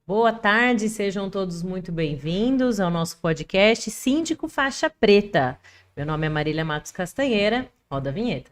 Boa tarde, sejam todos muito bem-vindos ao nosso podcast Síndico Faixa Preta. Meu nome é Marília Matos Castanheira, roda a vinheta.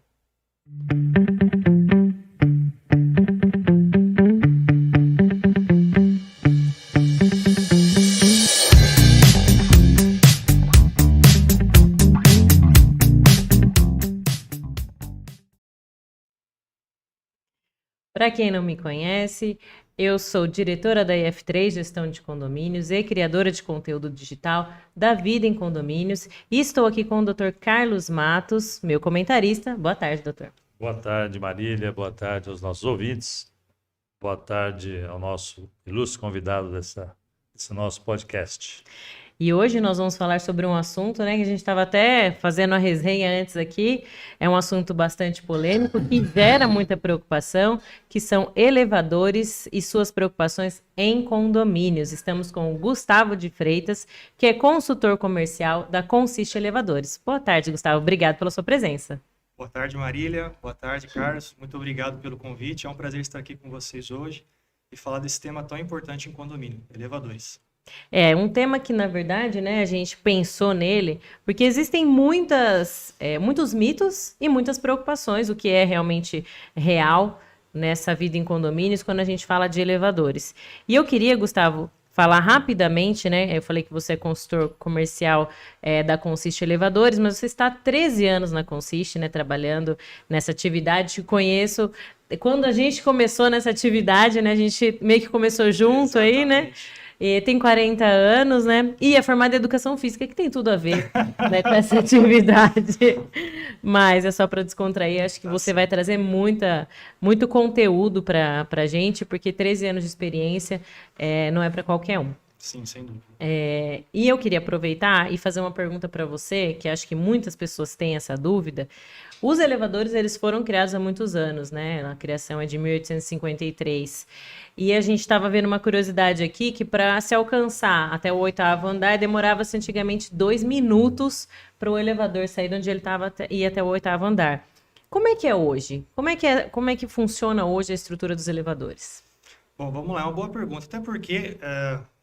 Para quem não me conhece, eu sou diretora da IF3, Gestão de Condomínios e criadora de conteúdo digital da Vida em Condomínios. E estou aqui com o Dr. Carlos Matos, meu comentarista. Boa tarde, doutor. Boa tarde, Marília. Boa tarde aos nossos ouvintes. Boa tarde ao nosso ilustre convidado desse nosso podcast. E hoje nós vamos falar sobre um assunto, né, que a gente estava até fazendo a resenha antes aqui. É um assunto bastante polêmico, que gera muita preocupação, que são elevadores e suas preocupações em condomínios. Estamos com o Gustavo de Freitas, que é consultor comercial da Consiste Elevadores. Boa tarde, Gustavo. Obrigado pela sua presença. Boa tarde, Marília. Boa tarde, Carlos. Muito obrigado pelo convite. É um prazer estar aqui com vocês hoje e falar desse tema tão importante em condomínio, elevadores. É um tema que, na verdade, né, a gente pensou nele, porque existem muitos mitos e muitas preocupações, o que é realmente real nessa vida em condomínios quando a gente fala de elevadores. E eu queria, Gustavo, falar rapidamente, né? Eu falei que você é consultor comercial da Consiste Elevadores, mas você está há 13 anos na Consiste, né, trabalhando nessa atividade. Te conheço. Quando a gente começou nessa atividade, né, a gente meio que começou junto. Exatamente. Aí, né? E tem 40 anos, né? E é formada em Educação Física, que tem tudo a ver, né, com essa atividade. Mas é só para descontrair. Acho que você vai trazer muito conteúdo para a gente, porque 13 anos de experiência não é para qualquer um. Sim, sem dúvida. E eu queria aproveitar e fazer uma pergunta para você, que acho que muitas pessoas têm essa dúvida. Os elevadores, eles foram criados há muitos anos, né? A criação é de 1853. E a gente estava vendo uma curiosidade aqui, que para se alcançar até o 8º andar, demorava-se antigamente 2 minutos para o elevador sair de onde ele estava e ir até o 8º andar. Como é que é hoje? Como é que funciona hoje a estrutura dos elevadores? Bom, vamos lá, é uma boa pergunta. Até porque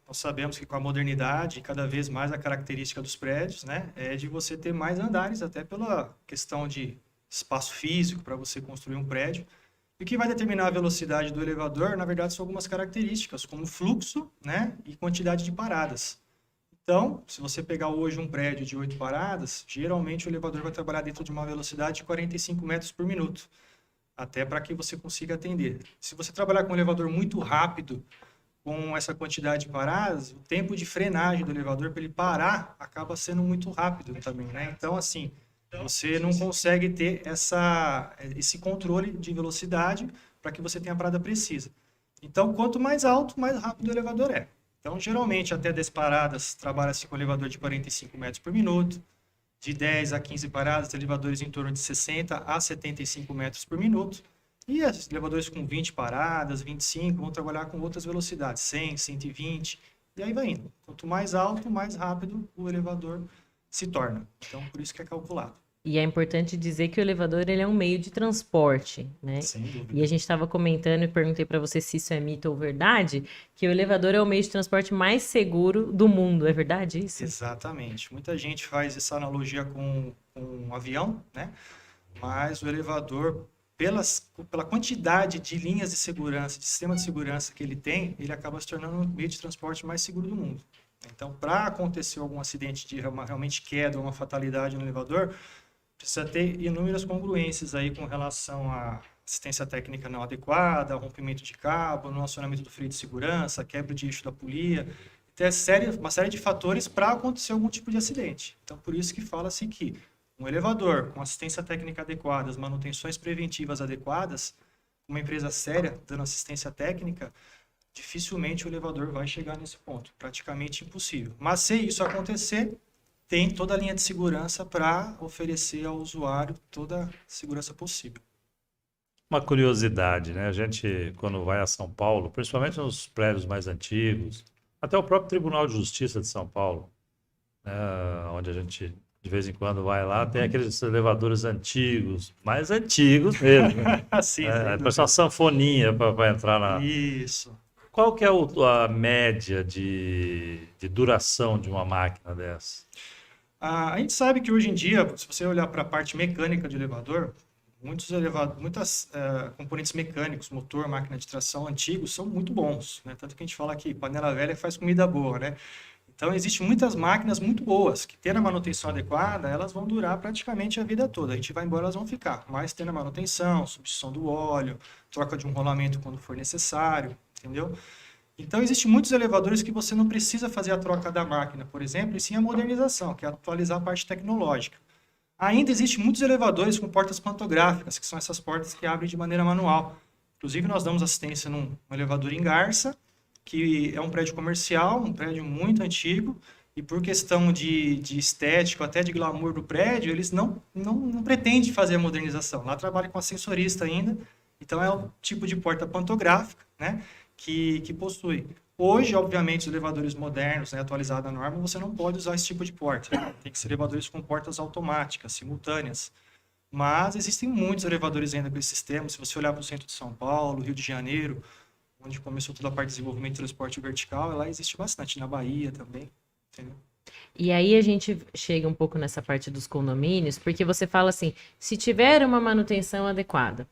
nós sabemos que com a modernidade, cada vez mais a característica dos prédios, né, é de você ter mais andares, até pela questão de espaço físico para você construir um prédio. E o que vai determinar a velocidade do elevador, na verdade, são algumas características, como fluxo, né, e quantidade de paradas. Então, se você pegar hoje um prédio de 8 paradas, geralmente o elevador vai trabalhar dentro de uma velocidade de 45 metros por minuto, até para que você consiga atender. Se você trabalhar com um elevador muito rápido, com essa quantidade de paradas, o tempo de frenagem do elevador para ele parar acaba sendo muito rápido também, né? Então, assim, você não consegue ter esse controle de velocidade para que você tenha a parada precisa. Então, quanto mais alto, mais rápido o elevador é. Então, geralmente, até 10 paradas, trabalha-se com elevador de 45 metros por minuto. De 10 a 15 paradas, elevadores em torno de 60 a 75 metros por minuto. E os elevadores com 20 paradas, 25, vão trabalhar com outras velocidades, 100, 120, e aí vai indo. Quanto mais alto, mais rápido o elevador se torna. Então, por isso que é calculado. E é importante dizer que o elevador ele é um meio de transporte, né? Sem dúvida. E a gente estava comentando e perguntei para você se isso é mito ou verdade, que o elevador é o meio de transporte mais seguro do mundo. É verdade isso? Exatamente. Muita gente faz essa analogia com um avião, né? Mas o elevador, pela quantidade de linhas de segurança, de sistema de segurança que ele tem, ele acaba se tornando o meio de transporte mais seguro do mundo. Então, para acontecer algum acidente de realmente queda ou uma fatalidade no elevador, precisa ter inúmeras congruências aí com relação à assistência técnica não adequada, rompimento de cabo, no acionamento do freio de segurança, quebra de eixo da polia. Tem uma série de fatores para acontecer algum tipo de acidente. Então, por isso que fala-se que um elevador com assistência técnica adequada, as manutenções preventivas adequadas, uma empresa séria dando assistência técnica, dificilmente o elevador vai chegar nesse ponto. Praticamente impossível. Mas se isso acontecer, tem toda a linha de segurança para oferecer ao usuário toda a segurança possível. Uma curiosidade, né? A gente, quando vai a São Paulo, principalmente nos prédios mais antigos, até o próprio Tribunal de Justiça de São Paulo, né, onde a gente de vez em quando vai lá, tem aqueles elevadores antigos, mais antigos mesmo. Assim, Parece uma sanfoninha para entrar na... Isso. Qual que é a média de duração de uma máquina dessa? A gente sabe que hoje em dia, se você olhar para a parte mecânica de elevador, muitas componentes mecânicos, motor, máquina de tração antigos, são muito bons, né? Tanto que a gente fala que panela velha faz comida boa, né? Então, existem muitas máquinas muito boas, que tendo a manutenção adequada, elas vão durar praticamente a vida toda. A gente vai embora, elas vão ficar. Mas tendo a manutenção, substituição do óleo, troca de um rolamento quando for necessário, entendeu? Então, existem muitos elevadores que você não precisa fazer a troca da máquina, por exemplo, e sim a modernização, que é atualizar a parte tecnológica. Ainda existem muitos elevadores com portas pantográficas, que são essas portas que abrem de maneira manual. Inclusive, nós damos assistência num elevador em Garça, que é um prédio comercial, um prédio muito antigo, e por questão de estética, até de glamour do prédio, eles não pretendem fazer a modernização. Lá trabalha com ascensorista ainda, então é o tipo de porta pantográfica, né, que possui. Hoje, obviamente, os elevadores modernos, né, atualizados à norma, você não pode usar esse tipo de porta. Tem que ser elevadores com portas automáticas, simultâneas. Mas existem muitos elevadores ainda com esse sistema. Se você olhar para o centro de São Paulo, Rio de Janeiro, onde começou toda a parte de desenvolvimento de transporte vertical, lá existe bastante, na Bahia também, entendeu? E aí a gente chega um pouco nessa parte dos condomínios, porque você fala assim, se tiver uma manutenção adequada,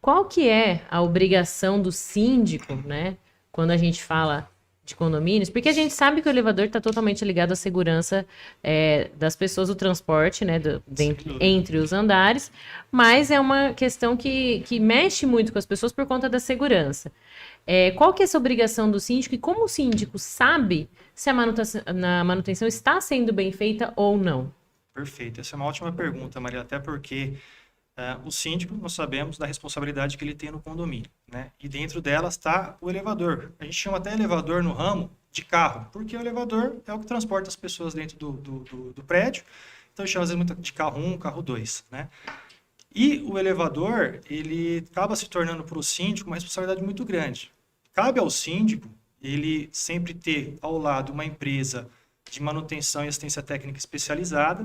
qual que é a obrigação do síndico, né, quando a gente fala de condomínios? Porque a gente sabe que o elevador está totalmente ligado à segurança das pessoas do transporte, né, entre os andares, mas é uma questão que mexe muito com as pessoas por conta da segurança. Qual que é essa obrigação do síndico e como o síndico sabe se a manutenção está sendo bem feita ou não? Perfeito, essa é uma ótima pergunta, Maria, até porque o síndico, nós sabemos da responsabilidade que ele tem no condomínio, né? E dentro dela está o elevador. A gente chama até elevador no ramo de carro, porque o elevador é o que transporta as pessoas dentro do prédio. Então, a gente chama às vezes muito de carro 1, carro 2, né? E o elevador, ele acaba se tornando para o síndico uma responsabilidade muito grande. Cabe ao síndico ele sempre ter ao lado uma empresa de manutenção e assistência técnica especializada,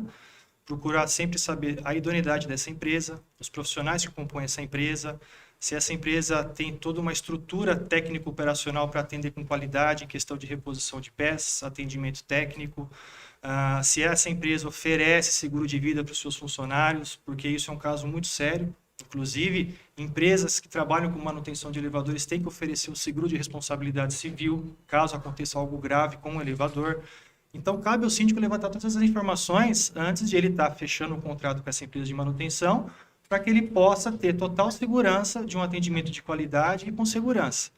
procurar sempre saber a idoneidade dessa empresa, os profissionais que compõem essa empresa, se essa empresa tem toda uma estrutura técnico-operacional para atender com qualidade em questão de reposição de peças, atendimento técnico, se essa empresa oferece seguro de vida para os seus funcionários, porque isso é um caso muito sério. Inclusive, empresas que trabalham com manutenção de elevadores têm que oferecer o seguro de responsabilidade civil, caso aconteça algo grave com o elevador. Então, cabe ao síndico levantar todas as informações antes de ele estar fechando o contrato com essa empresa de manutenção, para que ele possa ter total segurança de um atendimento de qualidade e com segurança.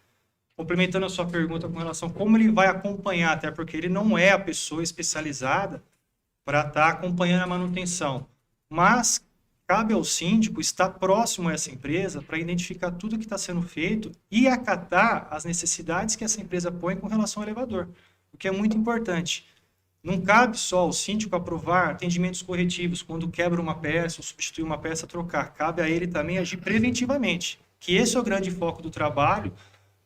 Complementando a sua pergunta com relação a como ele vai acompanhar, até porque ele não é a pessoa especializada para estar acompanhando a manutenção, mas cabe ao síndico estar próximo a essa empresa para identificar tudo que está sendo feito e acatar as necessidades que essa empresa põe com relação ao elevador, o que é muito importante. Não cabe só ao síndico aprovar atendimentos corretivos, quando quebra uma peça ou substitui uma peça, trocar. Cabe a ele também agir preventivamente, que esse é o grande foco do trabalho,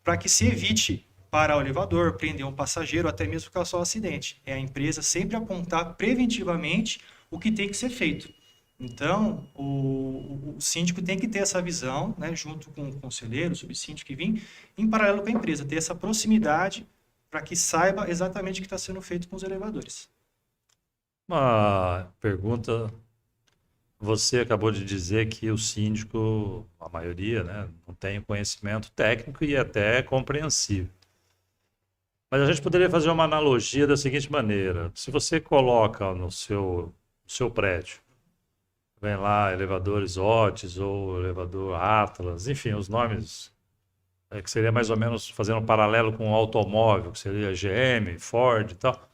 para que se evite parar o elevador, prender um passageiro, até mesmo causar um acidente. É a empresa sempre apontar preventivamente o que tem que ser feito. Então, o síndico tem que ter essa visão, né, junto com o conselheiro, o subsíndico que vem, em paralelo com a empresa, ter essa proximidade para que saiba exatamente o que está sendo feito com os elevadores. Uma pergunta, você acabou de dizer que o síndico, a maioria, né, não tem conhecimento técnico e até compreensível. Mas a gente poderia fazer uma analogia da seguinte maneira: se você coloca no seu prédio, vem lá elevadores Otis ou elevador Atlas, enfim, os nomes que seria mais ou menos fazendo um paralelo com o automóvel, que seria GM, Ford e tal.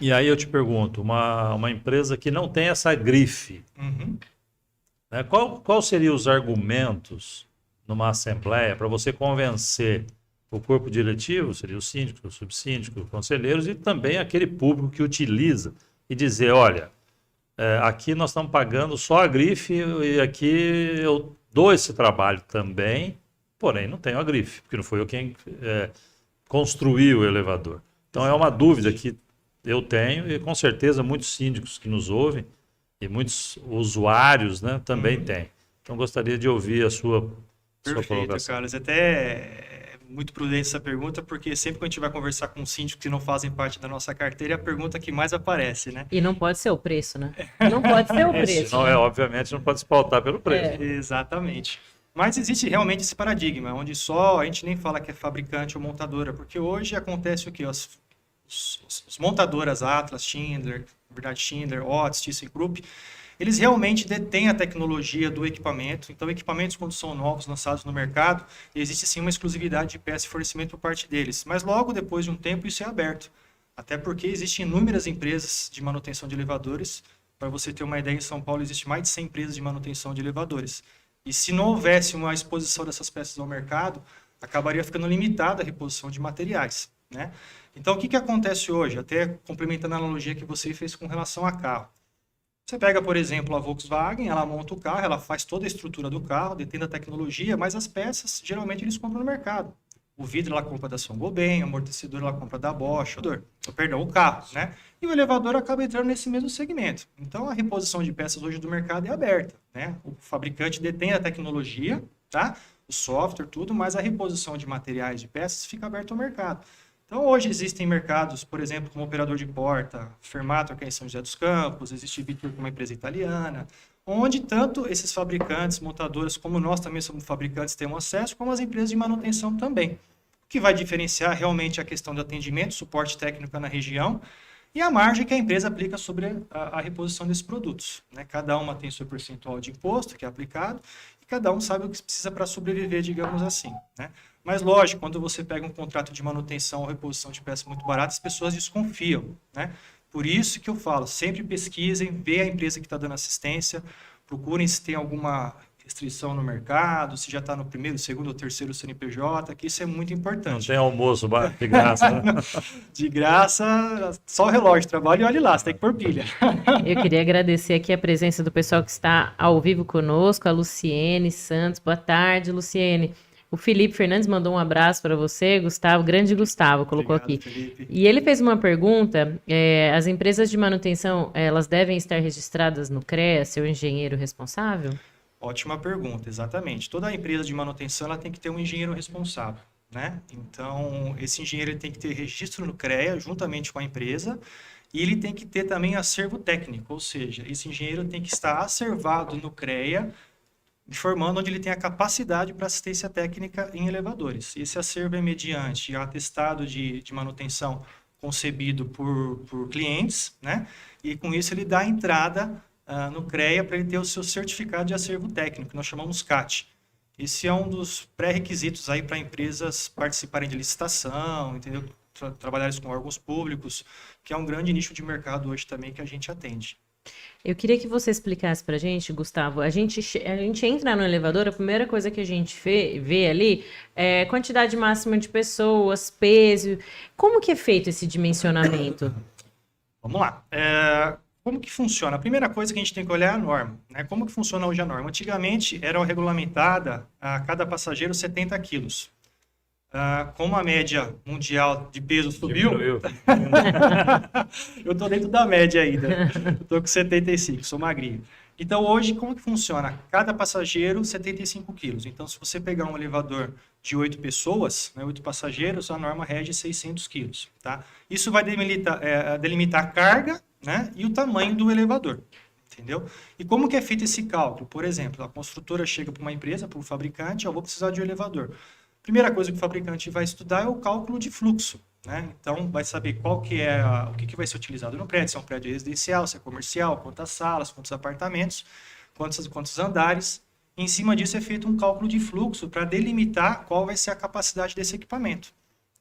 E aí eu te pergunto, uma empresa que não tem essa grife, né, qual seriam os argumentos numa assembleia para você convencer o corpo diretivo, seria o síndico, o subsíndico, os conselheiros e também aquele público que utiliza e dizer, olha, aqui nós estamos pagando só a grife e aqui eu dou esse trabalho também, porém não tenho a grife, porque não foi eu quem construiu o elevador. Então é uma dúvida que eu tenho e com certeza muitos síndicos que nos ouvem e muitos usuários, né, também têm. Então gostaria de ouvir a sua sua Perfeito, colocação. Carlos. Até é muito prudente essa pergunta, porque sempre que a gente vai conversar com síndicos que não fazem parte da nossa carteira, é a pergunta que mais aparece, né? E não pode ser o preço, né? Não pode ser o preço. Não né? obviamente, não pode se pautar pelo preço. Exatamente. Mas existe realmente esse paradigma, onde só a gente nem fala que é fabricante ou montadora, porque hoje acontece o quê? Os montadoras Atlas, Schindler, na verdade Schindler, Otis, ThyssenKrupp, eles realmente detêm a tecnologia do equipamento. Então, equipamentos, quando são novos, lançados no mercado, existe sim uma exclusividade de peça e fornecimento por parte deles. Mas logo depois de um tempo, isso é aberto. Até porque existem inúmeras empresas de manutenção de elevadores. Para você ter uma ideia, em São Paulo existe mais de 100 empresas de manutenção de elevadores. E se não houvesse uma exposição dessas peças ao mercado, acabaria ficando limitada a reposição de materiais, né? Então, o que acontece hoje? Até complementando a analogia que você fez com relação a carro. Você pega, por exemplo, a Volkswagen, ela monta o carro, ela faz toda a estrutura do carro, detém a tecnologia, mas as peças, geralmente, eles compram no mercado. O vidro ela compra da Saint-Gobain, o amortecedor ela compra da Bosch, o carro, né? E o elevador acaba entrando nesse mesmo segmento. Então, a reposição de peças hoje do mercado é aberta, né? O fabricante detém a tecnologia, tá? O software, tudo, mas a reposição de materiais de peças fica aberta ao mercado. Então, hoje existem mercados, por exemplo, como operador de porta, Fermator, que é em São José dos Campos, existe Vittur, que é uma empresa italiana, onde tanto esses fabricantes, montadoras, como nós também somos fabricantes, temos acesso, como as empresas de manutenção também. O que vai diferenciar realmente a questão do atendimento, suporte técnico na região e a margem que a empresa aplica sobre a reposição desses produtos, né? Cada uma tem seu percentual de imposto que é aplicado e cada um sabe o que precisa para sobreviver, digamos assim, né? Mas, lógico, quando você pega um contrato de manutenção ou reposição de peças muito baratas, as pessoas desconfiam, né? Por isso que eu falo, sempre pesquisem, vê a empresa que está dando assistência, procurem se tem alguma restrição no mercado, se já está no primeiro, segundo ou terceiro CNPJ, que isso é muito Não importante. tem almoço de graça, né? De graça, só o relógio de trabalho e olhe lá, você tem que pôr pilha. Eu queria agradecer aqui a presença do pessoal que está ao vivo conosco, a Luciene Santos. Boa tarde, Luciene. O Felipe Fernandes mandou um abraço para você, Gustavo, grande Gustavo, colocou Obrigado, aqui. Felipe. E ele fez uma pergunta, as empresas de manutenção, elas devem estar registradas no CREA, seu engenheiro responsável? Ótima pergunta, exatamente. Toda empresa de manutenção ela tem que ter um engenheiro responsável, né? Então, esse engenheiro ele tem que ter registro no CREA juntamente com a empresa e ele tem que ter também acervo técnico, ou seja, esse engenheiro tem que estar acervado no CREA, informando onde ele tem a capacidade para assistência técnica em elevadores. Esse acervo é mediante atestado de manutenção concebido por clientes, né? E com isso ele dá entrada no CREA para ele ter o seu certificado de acervo técnico, que nós chamamos CAT. Esse é um dos pré-requisitos aí para empresas participarem de licitação, entendeu? Trabalharem com órgãos públicos, que é um grande nicho de mercado hoje também que a gente atende. Eu queria que você explicasse pra gente, Gustavo, a gente entra no elevador, a primeira coisa que a gente vê ali é quantidade máxima de pessoas, peso, como que é feito esse dimensionamento? Vamos lá. Como que funciona? A primeira coisa que a gente tem que olhar é a norma, né? Como que funciona hoje a norma? Antigamente era regulamentada a cada passageiro 70 quilos. Como a média mundial de peso subiu, Diminuiu. eu estou dentro da média ainda. Eu estou com 75, sou magrinho. Então, hoje, como que funciona? Cada passageiro, 75 quilos. Então, se você pegar um elevador de 8 pessoas, né, 8 passageiros, a norma rege 600 quilos. Tá? Isso vai delimitar a carga, né, e o tamanho do elevador. Entendeu? E como que é feito esse cálculo? Por exemplo, a construtora chega para uma empresa, para um fabricante, eu vou precisar de um elevador. Primeira coisa que o fabricante vai estudar é o cálculo de fluxo, né? Então, vai saber qual que é o que vai ser utilizado no prédio, se é um prédio residencial, se é comercial, quantas salas, quantos apartamentos, quantos andares. Em cima disso é feito um cálculo de fluxo para delimitar qual vai ser a capacidade desse equipamento.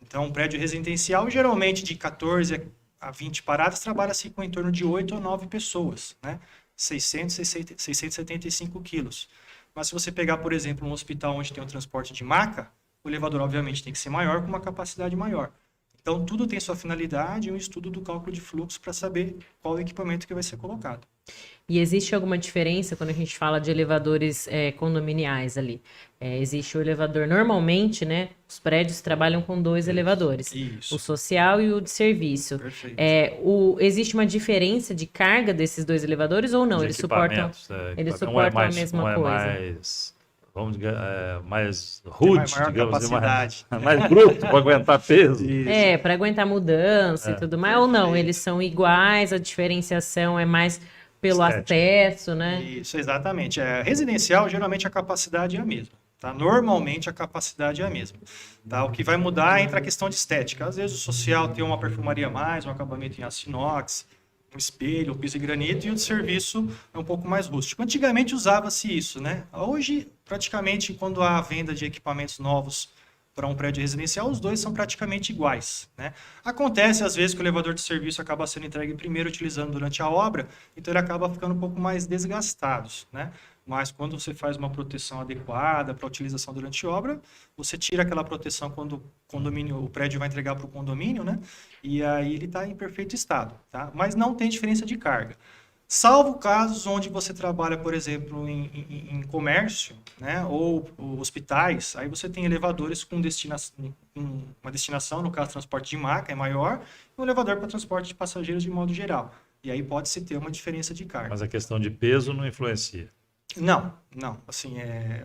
Então, um prédio residencial, geralmente de 14 a 20 paradas, trabalha-se com em torno de 8 ou 9 pessoas, né? 675 quilos. Mas se você pegar, por exemplo, um hospital onde tem um transporte de maca, o elevador, obviamente, tem que ser maior, com uma capacidade maior. Então, tudo tem sua finalidade e um estudo do cálculo de fluxo para saber qual o equipamento que vai ser colocado. E existe alguma diferença quando a gente fala de elevadores condominiais ali? Existe o elevador, normalmente, né? Os prédios trabalham com 2 elevadores. Isso. O social e o de serviço. Perfeito. Existe uma diferença de carga desses 2 elevadores ou não? De Eles suportam, equipamentos, eles um suportam a mesma um é coisa? mais, vamos dizer, mais Tem rude, maior digamos, capacidade. mais bruto para aguentar peso. Isso. Para aguentar mudança e tudo mais, ou não, Perfeito. eles são iguais, a diferenciação é mais pelo Estética. acesso, né? Isso, exatamente. Residencial, geralmente a capacidade é a mesma. Tá? Normalmente a capacidade é a mesma. Tá? O que vai mudar entra a questão de estética. Às vezes o social tem uma perfumaria a mais, um acabamento em aço inox, um espelho, um piso de granito, e o de serviço é um pouco mais rústico. Antigamente usava-se isso, né? Hoje, praticamente, quando há venda de equipamentos novos para um prédio residencial, os dois são praticamente iguais, né? Acontece, às vezes, que o elevador de serviço acaba sendo entregue primeiro utilizando durante a obra, então ele acaba ficando um pouco mais desgastado, né? Mas quando você faz uma proteção adequada para utilização durante a obra, você tira aquela proteção quando o prédio vai entregar para o condomínio, né? E aí ele está em perfeito estado, tá? Mas não tem diferença de carga. Salvo casos onde você trabalha, por exemplo, em comércio, né, ou hospitais, aí você tem elevadores com uma destinação, no caso, transporte de maca, é maior, e um elevador para transporte de passageiros de modo geral. E aí pode-se ter uma diferença de carga. Mas a questão de peso não influencia. Não. Assim,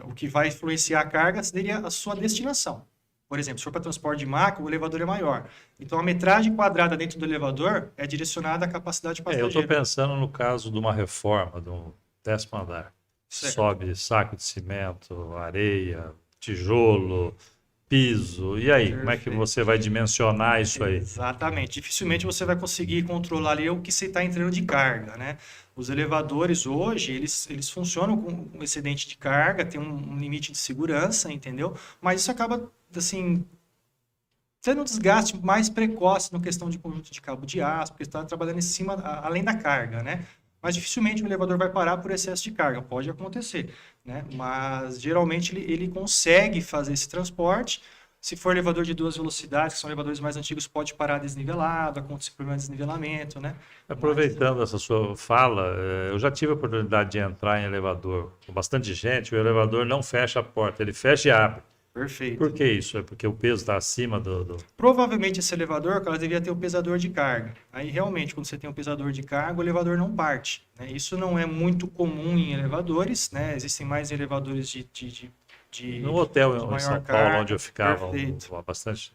o que vai influenciar a carga seria a sua destinação. Por exemplo, se for para transporte de maca, o elevador é maior. Então, a metragem quadrada dentro do elevador é direcionada à capacidade Eu passageira. estou pensando no caso de uma reforma de um 10º andar. Certo. Sobe saco de cimento, areia, tijolo, piso. E aí, como é que Perfeito. você vai dimensionar isso aí? Exatamente. Dificilmente você vai conseguir controlar ali o que você está entrando de carga, né? Os elevadores hoje, eles funcionam com um excedente de carga, tem um limite de segurança, entendeu? Mas isso acaba, assim, tendo um desgaste mais precoce na questão de conjunto de cabo de aço, porque está trabalhando em cima, além da carga, né? Mas dificilmente o elevador vai parar por excesso de carga, pode acontecer, né? Mas geralmente ele consegue fazer esse transporte. Se for elevador de 2 velocidades, que são elevadores mais antigos, pode parar desnivelado, acontecer problema de desnivelamento, né? Aproveitando essa sua fala, eu já tive a oportunidade de entrar em elevador com bastante gente, o elevador não fecha a porta, ele fecha e abre. Perfeito. Por que isso? É porque o peso está acima do... Provavelmente esse elevador, cara, devia ter um pesador de carga. Aí realmente, quando você tem um pesador de carga, o elevador não parte, né? Isso não é muito comum em elevadores, né? Existem mais elevadores de No hotel de em maior São Paulo, carga. onde eu ficava Perfeito. há bastante,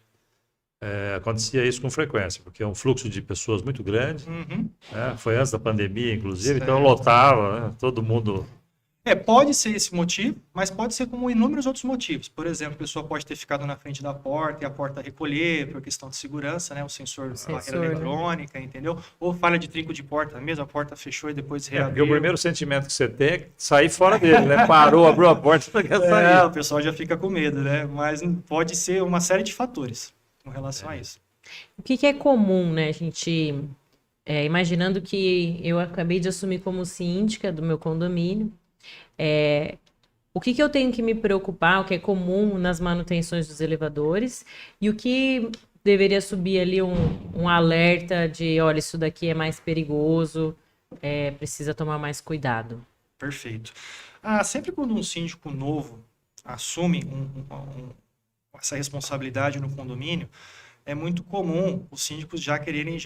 acontecia isso com frequência, porque é um fluxo de pessoas muito grande, Uhum. né? Foi antes da pandemia, inclusive, então Certo. lotava, né? Todo mundo... Pode ser esse motivo, mas pode ser como inúmeros outros motivos. Por exemplo, a pessoa pode ter ficado na frente da porta e a porta recolher por questão de segurança, né? O sensor, a barreira né? eletrônica, entendeu? Ou falha de trinco de porta mesmo, a porta fechou e depois Porque o reabriu. primeiro sentimento que você tem é sair fora dele, né? Parou, abriu a porta, você quer sair. O pessoal já fica com medo, né? Mas pode ser uma série de fatores com relação a isso. O que é comum, né, a gente... imaginando que eu acabei de assumir como síndica do meu condomínio, o que eu tenho que me preocupar, o que é comum nas manutenções dos elevadores, e o que deveria subir ali um alerta de, olha, isso daqui é mais perigoso, precisa tomar mais cuidado. Perfeito. Sempre quando um síndico novo assume essa responsabilidade no condomínio, é muito comum os síndicos já quererem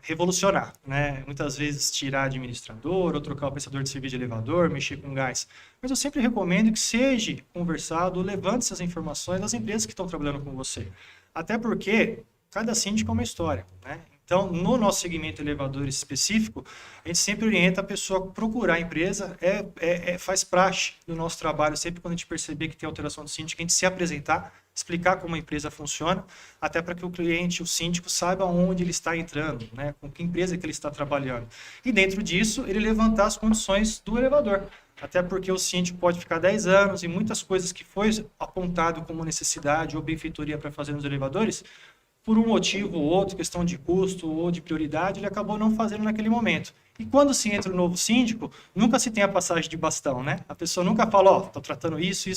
revolucionar, né? Muitas vezes tirar administrador, ou trocar o prestador de serviço de elevador, mexer com gás. Mas eu sempre recomendo que seja conversado, levante essas informações das empresas que estão trabalhando com você. Até porque cada síndico é uma história, né? Então, no nosso segmento elevadores específico, a gente sempre orienta a pessoa a procurar a empresa, faz praxe do nosso trabalho, sempre quando a gente perceber que tem alteração do síndico, a gente se apresentar, explicar como a empresa funciona, até para que o cliente, o síndico, saiba onde ele está entrando, né, com que empresa que ele está trabalhando. E dentro disso, ele levantar as condições do elevador. Até porque o síndico pode ficar 10 anos e muitas coisas que foi apontado como necessidade ou benfeitoria para fazer nos elevadores, por um motivo ou outro, questão de custo ou de prioridade, ele acabou não fazendo naquele momento. E quando se entra o novo síndico, nunca se tem a passagem de bastão, né? A pessoa nunca fala, estou tratando isso.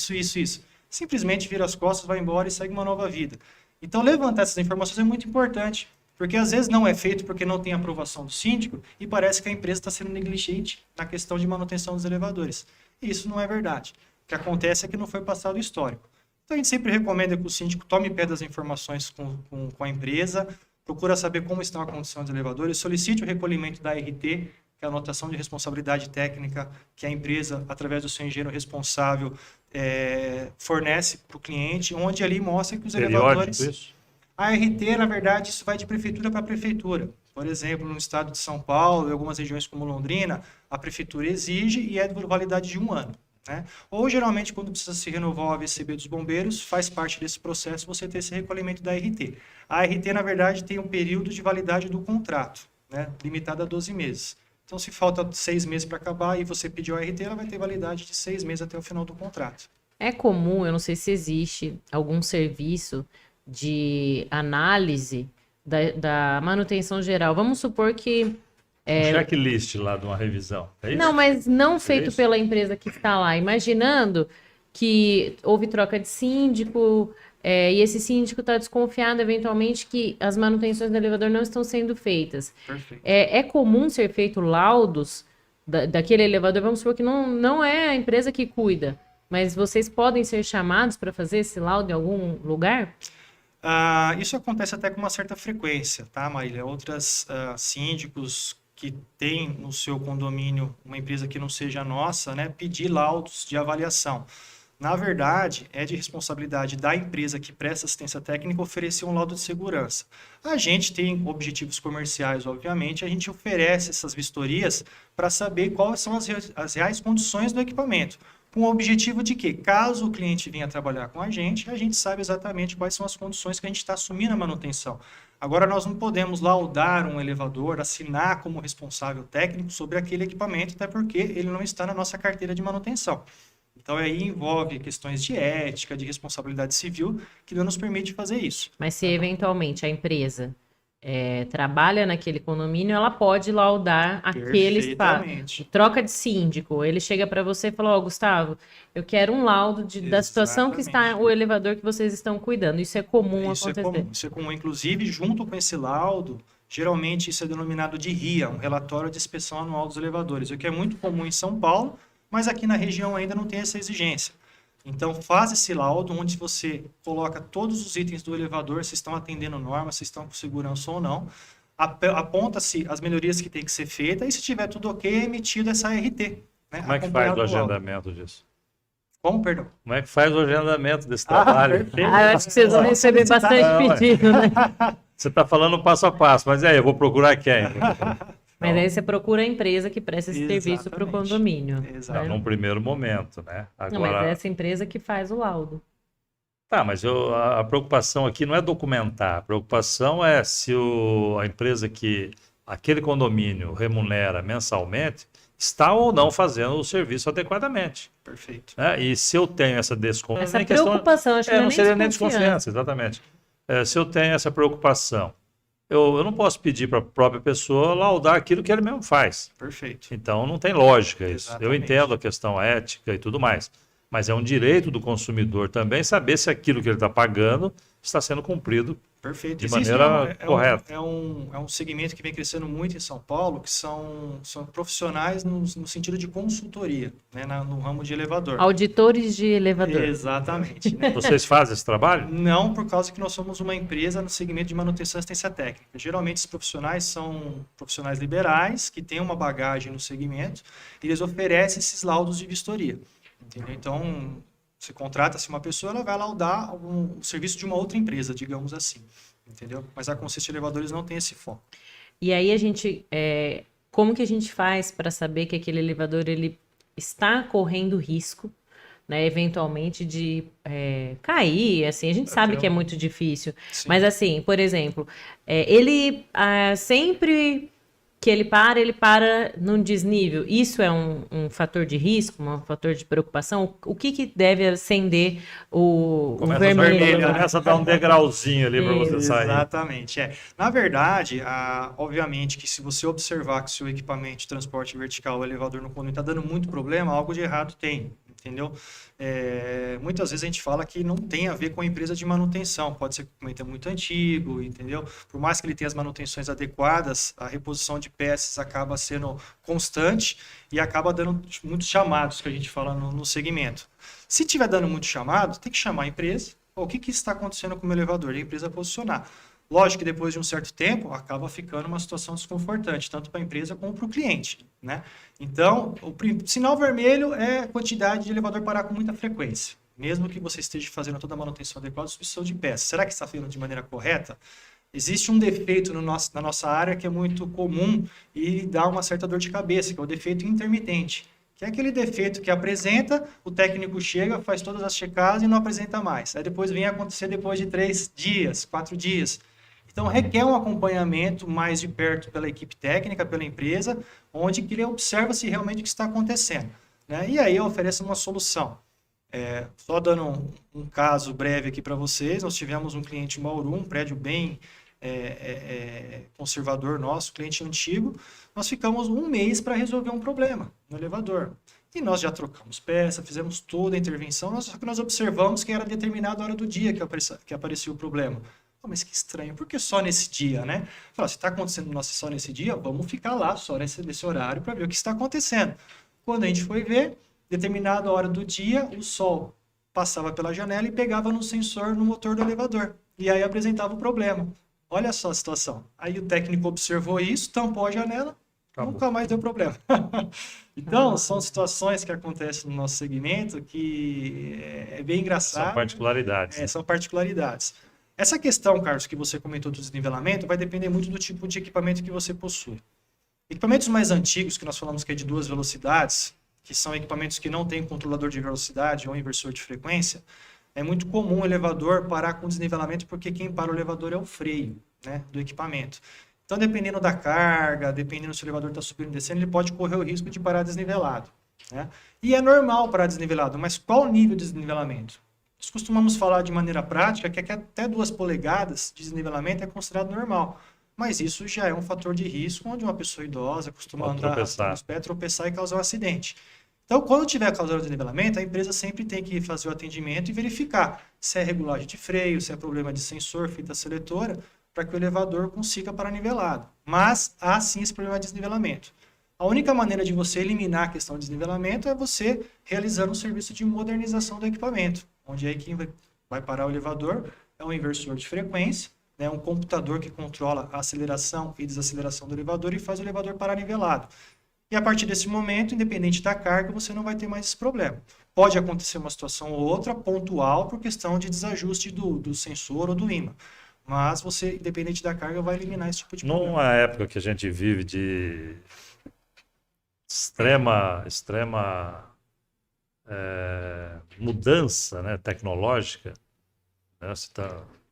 Simplesmente vira as costas, vai embora e segue uma nova vida. Então, levantar essas informações é muito importante, porque às vezes não é feito porque não tem aprovação do síndico e parece que a empresa está sendo negligente na questão de manutenção dos elevadores. E isso não é verdade. O que acontece é que não foi passado o histórico. Então, a gente sempre recomenda que o síndico tome pé das informações com a empresa, procura saber como estão a condição dos elevadores, solicite o recolhimento da RT, que que é a anotação de responsabilidade técnica que a empresa, através do seu engenheiro responsável, fornece para o cliente, onde ali mostra que os Periódico elevadores... isso? A RT, na verdade, isso vai de prefeitura para prefeitura. Por exemplo, no estado de São Paulo, em algumas regiões como Londrina, a prefeitura exige e é de validade de 1 ano. Né? Ou, geralmente, quando precisa se renovar o AVCB dos bombeiros, faz parte desse processo você ter esse recolhimento da RT. A RT, na verdade, tem um período de validade do contrato, né? Limitado a 12 meses. Então, se falta 6 meses para acabar e você pediu a RT, ela vai ter validade de 6 meses até o final do contrato. É comum, eu não sei se existe algum serviço de análise da manutenção geral. Vamos supor que... Um checklist lá de uma revisão. É isso? Não, mas não feito isso? pela empresa que está lá. Imaginando que houve troca de síndico, e esse síndico está desconfiado, eventualmente, que as manutenções do elevador não estão sendo feitas. Perfeito. É comum ser feito laudos daquele elevador? Vamos supor que não é a empresa que cuida, mas vocês podem ser chamados para fazer esse laudo em algum lugar? Isso acontece até com uma certa frequência, tá, Marília? Outras síndicos que têm no seu condomínio uma empresa que não seja a nossa, né, pedir laudos de avaliação. Na verdade, é de responsabilidade da empresa que presta assistência técnica oferecer um laudo de segurança. A gente tem objetivos comerciais, obviamente, a gente oferece essas vistorias para saber quais são as reais condições do equipamento. Com o objetivo de que, caso o cliente venha trabalhar com a gente sabe exatamente quais são as condições que a gente está assumindo a manutenção. Agora, nós não podemos laudar um elevador, assinar como responsável técnico sobre aquele equipamento, até porque ele não está na nossa carteira de manutenção. Então, aí envolve questões de ética, de responsabilidade civil, que não nos permite fazer isso. Mas se eventualmente a empresa trabalha naquele condomínio, ela pode laudar aquele espaço. Perfeitamente. Troca de síndico, ele chega para você e fala, ó, Gustavo, eu quero um laudo da situação que está o elevador que vocês estão cuidando. Isso é comum acontecer. Isso é comum. Inclusive, junto com esse laudo, geralmente isso é denominado de RIA, um relatório de inspeção anual dos elevadores, o que é muito comum em São Paulo, mas aqui na região ainda não tem essa exigência. Então, faz esse laudo onde você coloca todos os itens do elevador, se estão atendendo normas, se estão com segurança ou não, aponta-se as melhorias que tem que ser feitas e se tiver tudo ok, é emitido essa RT. Né? Como é que faz o agendamento disso? Como, perdão? Como é que faz o agendamento desse trabalho? Perfeito. Eu acho que vocês vão receber bastante pedido, né? Você está falando passo a passo, mas eu vou procurar quem? Mas aí você procura a empresa que presta esse serviço para o condomínio. Exato. Num primeiro momento, né? Não, mas é essa empresa que faz o laudo. Tá, mas a preocupação aqui não é documentar. A preocupação é se a empresa que aquele condomínio remunera mensalmente está ou não fazendo o serviço adequadamente. Perfeito. Né? E se eu tenho essa desconfiança... Essa preocupação, acho que não seria nem desconfiança. desconfiança, exatamente. Se eu tenho essa preocupação, eu não posso pedir para a própria pessoa laudar aquilo que ele mesmo faz. Perfeito. Então, não tem lógica isso. Exatamente. Eu entendo a questão ética e tudo mais, mas é um direito do consumidor também saber se aquilo que ele está pagando está sendo cumprido Perfeito. de Existe maneira correta. É um segmento que vem crescendo muito em São Paulo, que são profissionais no sentido de consultoria, né, no ramo de elevador. Auditores de elevador. Exatamente. Né? Vocês fazem esse trabalho? Não, por causa que nós somos uma empresa no segmento de manutenção e assistência técnica. Geralmente, esses profissionais são profissionais liberais, que têm uma bagagem no segmento, e eles oferecem esses laudos de vistoria. Entendeu? Então, se contrata-se uma pessoa, ela vai laudar o serviço de uma outra empresa, digamos assim. Entendeu? Mas a Consiste Elevadores não tem esse foco. E aí a gente, como que a gente faz para saber que aquele elevador ele está correndo risco, né, eventualmente de cair, assim, a gente sabe que é muito difícil, Sim. mas assim, por exemplo, ele sempre que ele para num desnível, isso é um fator de risco, um fator de preocupação? O que deve acender o vermelho? Começa a dar um degrauzinho ali para você sair. Exatamente. Na verdade, obviamente que se você observar que o seu equipamento de transporte vertical, o elevador no condomínio está dando muito problema, algo de errado tem. Entendeu? Muitas vezes a gente fala que não tem a ver com a empresa de manutenção, pode ser que o equipamento é muito antigo, entendeu? Por mais que ele tenha as manutenções adequadas, a reposição de peças acaba sendo constante e acaba dando muitos chamados, que a gente fala no segmento. Se tiver dando muito chamado, tem que chamar a empresa, o que está acontecendo com o meu elevador? E a empresa posicionar. Lógico que depois de um certo tempo, acaba ficando uma situação desconfortante, tanto para a empresa como para o cliente, né? Então, o sinal vermelho é a quantidade de elevador parar com muita frequência. Mesmo que você esteja fazendo toda a manutenção adequada, substituição de peças. Será que está fazendo de maneira correta? Existe um defeito na nossa área que é muito comum e dá uma certa dor de cabeça, que é o defeito intermitente. Que é aquele defeito que apresenta, o técnico chega, faz todas as checadas e não apresenta mais. Aí depois vem acontecer depois de 3 dias, 4 dias. Então, requer um acompanhamento mais de perto pela equipe técnica, pela empresa, onde que ele observa se realmente o que está acontecendo, né? E aí oferece uma solução. Só dando um caso breve aqui para vocês, nós tivemos um cliente em Bauru, um prédio bem conservador nosso, cliente antigo, nós ficamos um mês para resolver um problema no elevador. E nós já trocamos peça, fizemos toda a intervenção, só que nós observamos que era determinada hora do dia que aparecia o problema. Mas que estranho, por que só nesse dia, né? Fala, se está acontecendo só nesse dia, vamos ficar lá só nesse horário para ver o que está acontecendo. Quando a gente foi ver, determinada hora do dia, o sol passava pela janela e pegava no sensor no motor do elevador. E aí apresentava o problema. Olha só a situação. Aí o técnico observou isso, tampou a janela, acabou. Nunca mais deu problema. Então, são situações que acontecem no nosso segmento que é bem engraçado. São particularidades. São particularidades. Essa questão, Carlos, que você comentou do desnivelamento, vai depender muito do tipo de equipamento que você possui. Equipamentos mais antigos, que nós falamos que é de 2 velocidades, que são equipamentos que não têm controlador de velocidade ou inversor de frequência, é muito comum o elevador parar com desnivelamento, porque quem para o elevador é o freio, né, do equipamento. Então, dependendo da carga, dependendo se o elevador está subindo e descendo, ele pode correr o risco de parar desnivelado, né? E é normal parar desnivelado, mas qual o nível de desnivelamento? Nós costumamos falar de maneira prática que até 2 polegadas de desnivelamento é considerado normal. Mas isso já é um fator de risco onde uma pessoa idosa costuma andar nos pés, tropeçar e causar um acidente. Então, quando tiver causado desnivelamento, a empresa sempre tem que fazer o atendimento e verificar se é regulagem de freio, se é problema de sensor, fita seletora, para que o elevador consiga parar nivelado. Mas há sim esse problema de desnivelamento. A única maneira de você eliminar a questão de desnivelamento é você realizando um serviço de modernização do equipamento, onde aí quem vai parar o elevador é um inversor de frequência, né, um computador que controla a aceleração e desaceleração do elevador e faz o elevador parar nivelado. E a partir desse momento, independente da carga, você não vai ter mais esse problema. Pode acontecer uma situação ou outra pontual por questão de desajuste do sensor ou do ímã. Mas você, independente da carga, vai eliminar esse tipo de problema. Numa época que a gente vive de extrema mudança, né, tecnológica, né,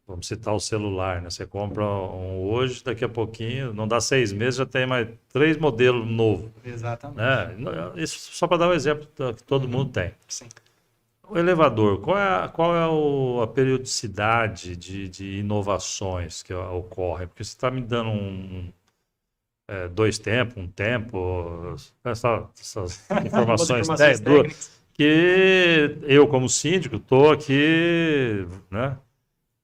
vamos citar o celular, né? Você compra um hoje, daqui a pouquinho, não dá 6 meses, já tem mais 3 modelos novos. Exatamente. Né? Isso só para dar um exemplo que todo mundo tem. Sim. O elevador, qual é a periodicidade de inovações que ocorrem? Porque você está me dando 2 tempos, 1 tempo, essas informações técnicas, que eu, como síndico, estou aqui, né?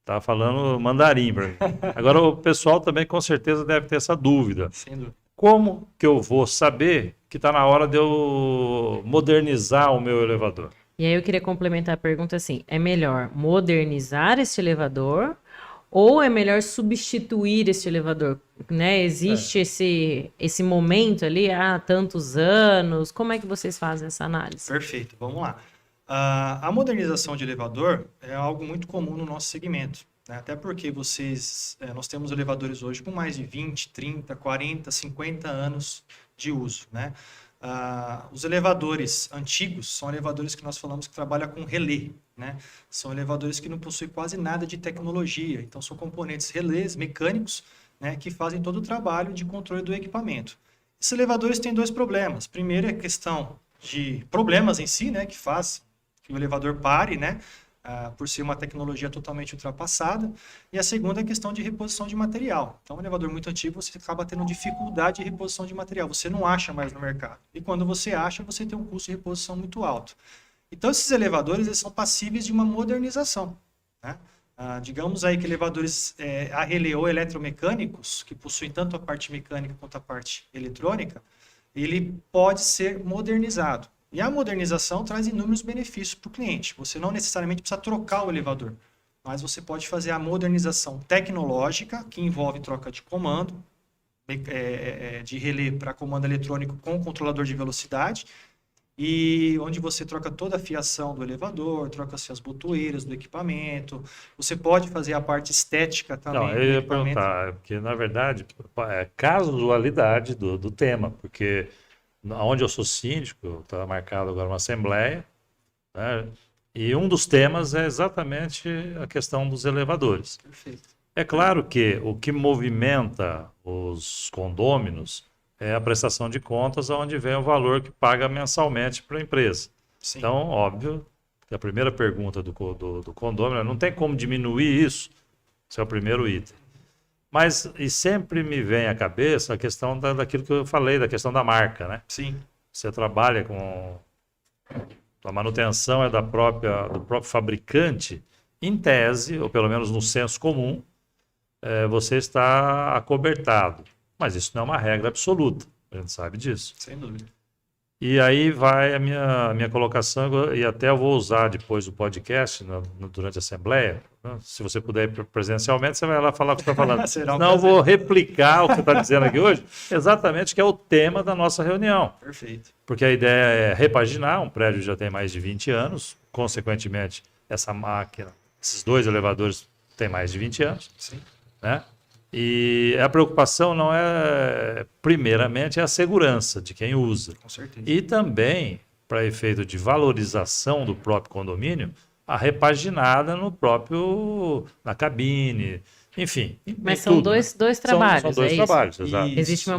Tá falando mandarim para mim. Agora, o pessoal também com certeza deve ter essa dúvida. Sem dúvida. Como que eu vou saber que está na hora de eu modernizar o meu elevador? E aí eu queria complementar a pergunta assim, é melhor modernizar este elevador ou é melhor substituir este elevador? Né? Existe esse momento ali há tantos anos, como é que vocês fazem essa análise? Perfeito, vamos lá. A modernização de elevador é algo muito comum no nosso segmento, né? Até porque nós temos elevadores hoje com mais de 20, 30, 40, 50 anos de uso, né? Os elevadores antigos são elevadores que nós falamos que trabalham com relé, né? São elevadores que não possuem quase nada de tecnologia, então são componentes relés mecânicos, né, que fazem todo o trabalho de controle do equipamento. Esses elevadores têm 2 problemas. Primeiro é a questão de problemas em si, né, que faz que o elevador pare, né, por ser uma tecnologia totalmente ultrapassada. E a segunda é a questão de reposição de material. Então, um elevador muito antigo, você acaba tendo dificuldade de reposição de material. Você não acha mais no mercado. E quando você acha, você tem um custo de reposição muito alto. Então, esses elevadores eles são passíveis de uma modernização, né? Digamos aí que elevadores a relé ou eletromecânicos, que possuem tanto a parte mecânica quanto a parte eletrônica, ele pode ser modernizado. E a modernização traz inúmeros benefícios para o cliente. Você não necessariamente precisa trocar o elevador, mas você pode fazer a modernização tecnológica, que envolve troca de comando, de relé para comando eletrônico com controlador de velocidade, e onde você troca toda a fiação do elevador, troca-se as botoeiras do equipamento. Você pode fazer a parte estética também Não, do eu ia equipamento. perguntar, porque na verdade é casualidade do tema, porque onde eu sou síndico, está marcado agora uma assembleia, né? E um dos temas é exatamente a questão dos elevadores. Perfeito. É claro que o que movimenta os condôminos é a prestação de contas, onde vem o valor que paga mensalmente para a empresa. Sim. Então, óbvio, que a primeira pergunta do condômino é, não tem como diminuir isso. Esse é o primeiro item. Mas, e sempre me vem à cabeça a questão daquilo que eu falei, da questão da marca, né? Sim. Você trabalha com... A manutenção é do próprio fabricante, em tese, ou pelo menos no senso comum, você está acobertado. Mas isso não é uma regra absoluta, a gente sabe disso. Sem dúvida. E aí vai a minha colocação, e até eu vou usar depois do podcast, durante a Assembleia. Né? Se você puder ir presencialmente, você vai lá falar o que está falando. Será um Senão eu prazer. vou replicar o que você está dizendo aqui hoje, exatamente que é o tema da nossa reunião. Perfeito. Porque a ideia é repaginar, um prédio já tem mais de 20 anos, consequentemente, essa máquina, esses 2 elevadores têm mais de 20 anos, Sim. né? E a preocupação não é, primeiramente, é a segurança de quem usa. Com certeza. E também, para efeito de valorização do próprio condomínio, a repaginada na cabine, enfim. Mas em são tudo, dois né? trabalhos, São 2 é isso? trabalhos, exato. Isso. Existe uma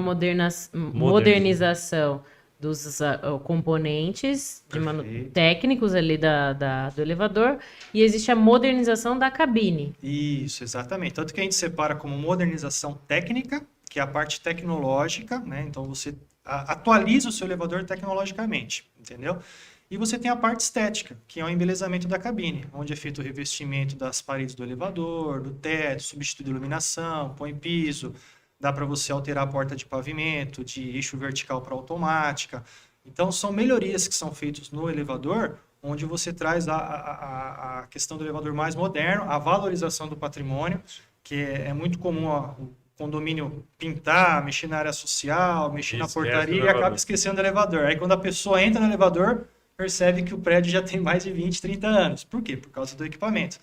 modernização dos componentes Perfeito. técnicos ali do elevador e existe a modernização da cabine. Isso, exatamente. Tanto que a gente separa como modernização técnica, que é a parte tecnológica, né? Então você atualiza o seu elevador tecnologicamente, entendeu? E você tem a parte estética, que é o embelezamento da cabine, onde é feito o revestimento das paredes do elevador, do teto, substitui iluminação, põe piso, dá para você alterar a porta de pavimento, de eixo vertical para automática. Então, são melhorias que são feitas no elevador, onde você traz a questão do elevador mais moderno, a valorização do patrimônio, que é muito comum o condomínio pintar, mexer na área social, mexer na Esquece portaria do e acaba elevador. esquecendo do elevador. Aí, quando a pessoa entra no elevador, percebe que o prédio já tem mais de 20, 30 anos. Por quê? Por causa do equipamento.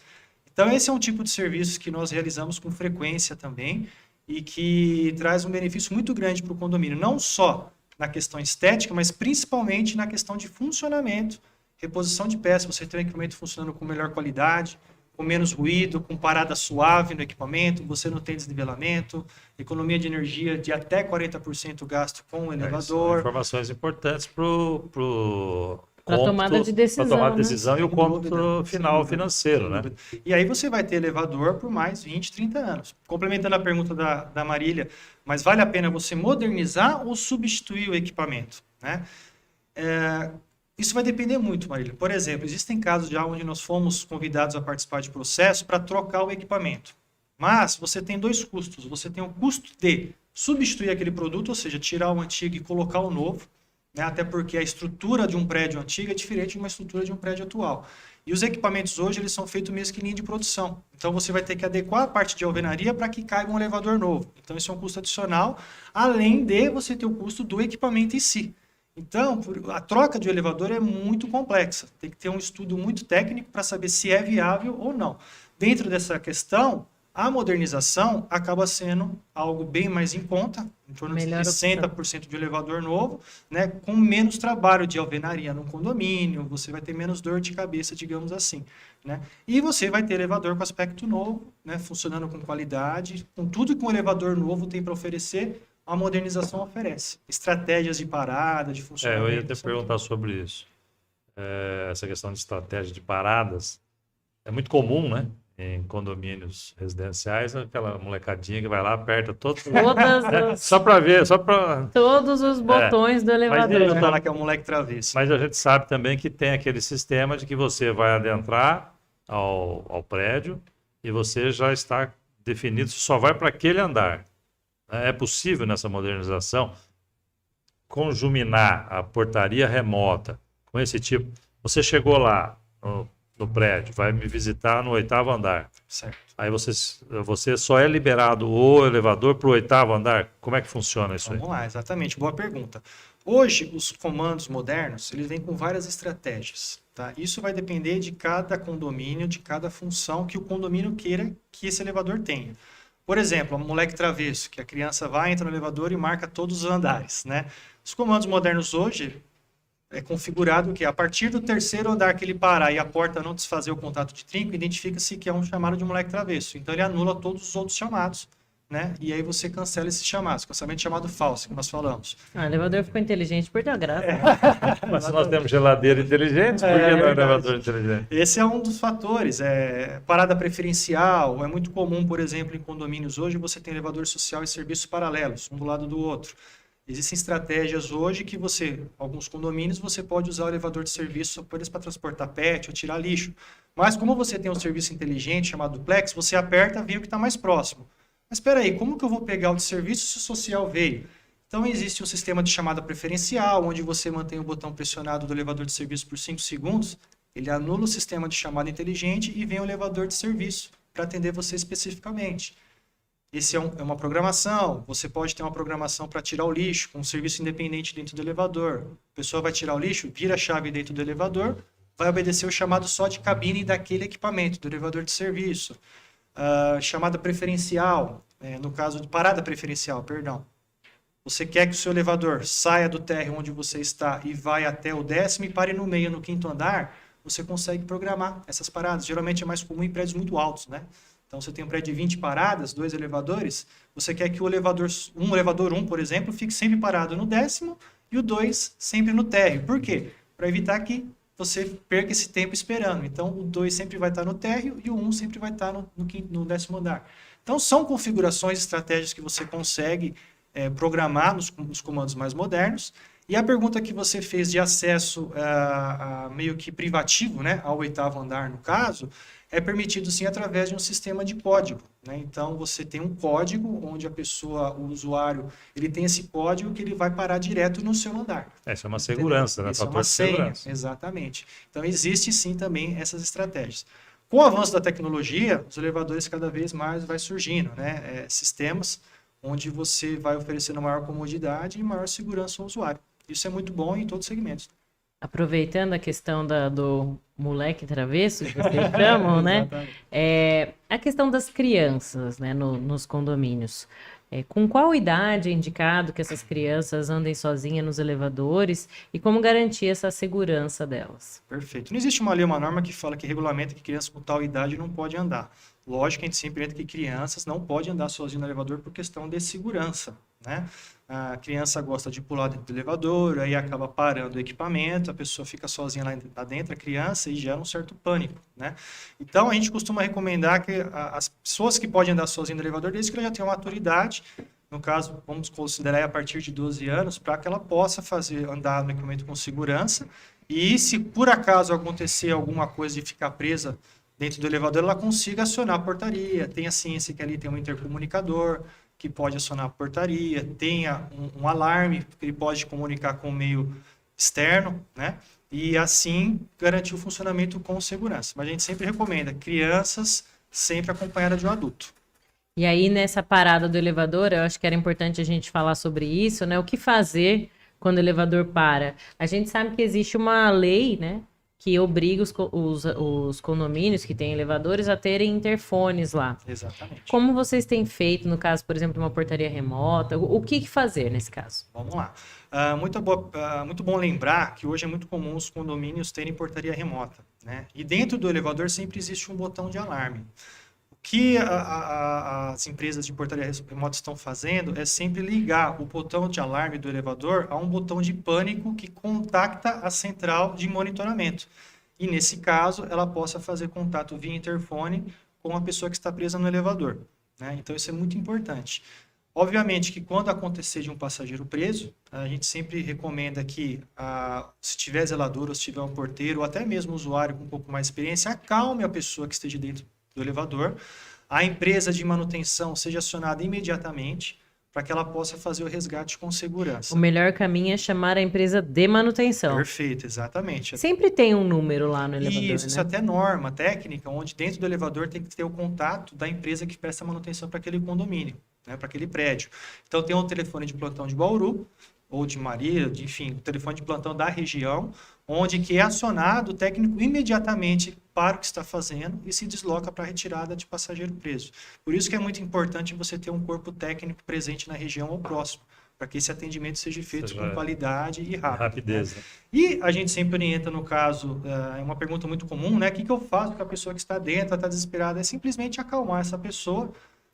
Então, esse é um tipo de serviço que nós realizamos com frequência também, e que traz um benefício muito grande para o condomínio, não só na questão estética, mas principalmente na questão de funcionamento, reposição de peças, você tem o equipamento funcionando com melhor qualidade, com menos ruído, com parada suave no equipamento, você não tem desnivelamento, economia de energia de até 40% gasto com o São elevador. informações importantes para Pra tomada de decisão, para tomada de né? decisão e o Sem cômputo dúvida, final sem dúvida, financeiro, sem né? dúvida. E aí você vai ter elevador por mais 20, 30 anos. Complementando a pergunta da Marília, mas vale a pena você modernizar ou substituir o equipamento, né? Isso vai depender muito, Marília. Por exemplo, existem casos já onde nós fomos convidados a participar de processo para trocar o equipamento. Mas você tem 2 custos. Você tem o custo de substituir aquele produto, ou seja, tirar o antigo e colocar o novo, né? Até porque a estrutura de um prédio antigo é diferente de uma estrutura de um prédio atual. E os equipamentos hoje eles são feitos mesmo que em linha de produção. Então você vai ter que adequar a parte de alvenaria para que caiba um elevador novo. Então isso é um custo adicional, além de você ter o custo do equipamento em si. Então, a troca de elevador é muito complexa. Tem que ter um estudo muito técnico para saber se é viável ou não. Dentro dessa questão, a modernização acaba sendo algo bem mais em conta, em torno Melhor de 60% de elevador novo, né, com menos trabalho de alvenaria no condomínio, você vai ter menos dor de cabeça, digamos assim, né? E você vai ter elevador com aspecto novo, né, funcionando com qualidade, com tudo que um elevador novo tem para oferecer, a modernização oferece. Estratégias de parada, de funcionamento. Eu ia até perguntar sobre isso. Essa questão de estratégia de paradas é muito comum, né? Em condomínios residenciais, aquela molecadinha que vai lá, aperta todos só para ver, todos os botões do elevador. Eu falar que é um moleque travesso. Mas a gente sabe também que tem aquele sistema de que você vai adentrar ao prédio e você já está definido, só vai para aquele andar. É possível nessa modernização conjuminar a portaria remota com esse tipo? Você chegou lá, no prédio, vai me visitar no 8º andar. Certo. Aí você só é liberado o elevador para o 8º andar? Como é que funciona isso aí? Vamos lá, exatamente, boa pergunta. Hoje, os comandos modernos, eles vêm com várias estratégias, tá? Isso vai depender de cada condomínio, de cada função que o condomínio queira que esse elevador tenha. Por exemplo, um moleque travesso, que a criança vai, entra no elevador e marca todos os andares, né? Os comandos modernos hoje é configurado que a partir do 3º andar que ele parar e a porta não desfazer o contato de trinco, identifica-se que é um chamado de moleque travesso. Então ele anula todos os outros chamados, né? E aí você cancela esses chamados, cancelamento de chamado falso, que nós falamos. O elevador ficou inteligente, perdeu a graça. Mas se nós temos geladeira inteligente, por que não é verdade. elevador inteligente? Esse é um dos fatores. Parada preferencial, é muito comum, por exemplo, em condomínios hoje, você tem elevador social e serviços paralelos, um do lado do outro. Existem estratégias hoje que alguns condomínios, você pode usar o elevador de serviço apenas para transportar pet ou tirar lixo. Mas como você tem um serviço inteligente chamado duplex, você aperta, vê o que está mais próximo. Mas espera aí, como que eu vou pegar o de serviço se o social veio? Então existe um sistema de chamada preferencial, onde você mantém o botão pressionado do elevador de serviço por 5 segundos, ele anula o sistema de chamada inteligente e vem o elevador de serviço para atender você especificamente. Esse é uma programação, você pode ter uma programação para tirar o lixo, com um serviço independente dentro do elevador. A pessoa vai tirar o lixo, vira a chave dentro do elevador, vai obedecer o chamado só de cabine daquele equipamento, do elevador de serviço. Chamada preferencial, no caso de parada preferencial, perdão. Você quer que o seu elevador saia do térreo onde você está e vai até o 10º e pare no meio, no 5º andar, você consegue programar essas paradas. Geralmente é mais comum em prédios muito altos, né? Então, você tem um prédio de 20 paradas, 2 elevadores, você quer que o elevador 1, por exemplo, fique sempre parado no 10º e o 2 sempre no térreo. Por quê? Para evitar que você perca esse tempo esperando. Então, o 2 sempre vai estar no térreo e o 1 sempre vai estar no 10º andar. Então, são configurações, estratégias que você consegue programar nos comandos mais modernos. E a pergunta que você fez de acesso meio que privativo, né, ao 8º andar, no caso, é permitido sim através de um sistema de código, né? Então você tem um código onde o usuário, ele tem esse código que ele vai parar direto no seu andar. Essa é uma segurança, né? Isso é Fator uma de senha, segurança. exatamente. Então existe sim também essas estratégias. Com o avanço da tecnologia, os elevadores cada vez mais vai surgindo, né? Sistemas onde você vai oferecendo maior comodidade e maior segurança ao usuário. Isso é muito bom em todos os segmentos. Aproveitando a questão do moleque travesso, que vocês chamam, né? A questão das crianças, né, nos condomínios. Com qual idade é indicado que essas crianças andem sozinhas nos elevadores e como garantir essa segurança delas? Perfeito. Não existe uma lei, uma norma que fala que regulamenta que crianças com tal idade não pode andar. Lógico que a gente sempre entra que crianças não podem andar sozinhas no elevador por questão de segurança, né? A criança gosta de pular dentro do elevador, aí acaba parando o equipamento, a pessoa fica sozinha lá dentro, a criança, e gera um certo pânico, né? Então, a gente costuma recomendar que as pessoas que podem andar sozinhas no elevador, desde que ela já tenha maturidade, no caso, vamos considerar a partir de 12 anos, para que ela possa andar no equipamento com segurança, e se por acaso acontecer alguma coisa de ficar presa dentro do elevador, ela consiga acionar a portaria, tenha ciência que ali tem um intercomunicador, que pode acionar a portaria, tenha um alarme, que ele pode comunicar com o meio externo, né? E assim garantir o funcionamento com segurança. Mas a gente sempre recomenda crianças sempre acompanhadas de um adulto. E aí, nessa parada do elevador, eu acho que era importante a gente falar sobre isso, né? O que fazer quando o elevador para? A gente sabe que existe uma lei, né, que obriga os condomínios que têm elevadores a terem interfones lá. Exatamente. Como vocês têm feito, no caso, por exemplo, uma portaria remota? O que fazer nesse caso? Vamos lá. Muito bom lembrar que hoje é muito comum os condomínios terem portaria remota, né? E dentro do elevador sempre existe um botão de alarme. O que as empresas de portaria remota estão fazendo é sempre ligar o botão de alarme do elevador a um botão de pânico que contacta a central de monitoramento. E, nesse caso, ela possa fazer contato via interfone com a pessoa que está presa no elevador, né? Então, isso é muito importante. Obviamente que quando acontecer de um passageiro preso, a gente sempre recomenda que, se tiver zelador, ou se tiver um porteiro, ou até mesmo um usuário com um pouco mais de experiência, acalme a pessoa que esteja dentro do elevador, a empresa de manutenção seja acionada imediatamente, para que ela possa fazer o resgate com segurança. O melhor caminho é chamar a empresa de manutenção. Perfeito, exatamente. Sempre tem um número lá no elevador, Isso né? é até norma técnica, onde dentro do elevador tem que ter o contato da empresa que presta manutenção para aquele condomínio, né, para aquele prédio. Então tem um telefone de plantão de Bauru, ou de Maria, enfim, o telefone de plantão da região, onde que é acionado o técnico imediatamente para o que está fazendo e se desloca para a retirada de passageiro preso. Por isso que é muito importante você ter um corpo técnico presente na região ou próximo, para que esse atendimento seja feito com qualidade e rápido. Rapidez, né? E a gente sempre orienta, no caso, é uma pergunta muito comum, né? O que eu faço com a pessoa que está dentro, está desesperada? É simplesmente acalmar essa pessoa.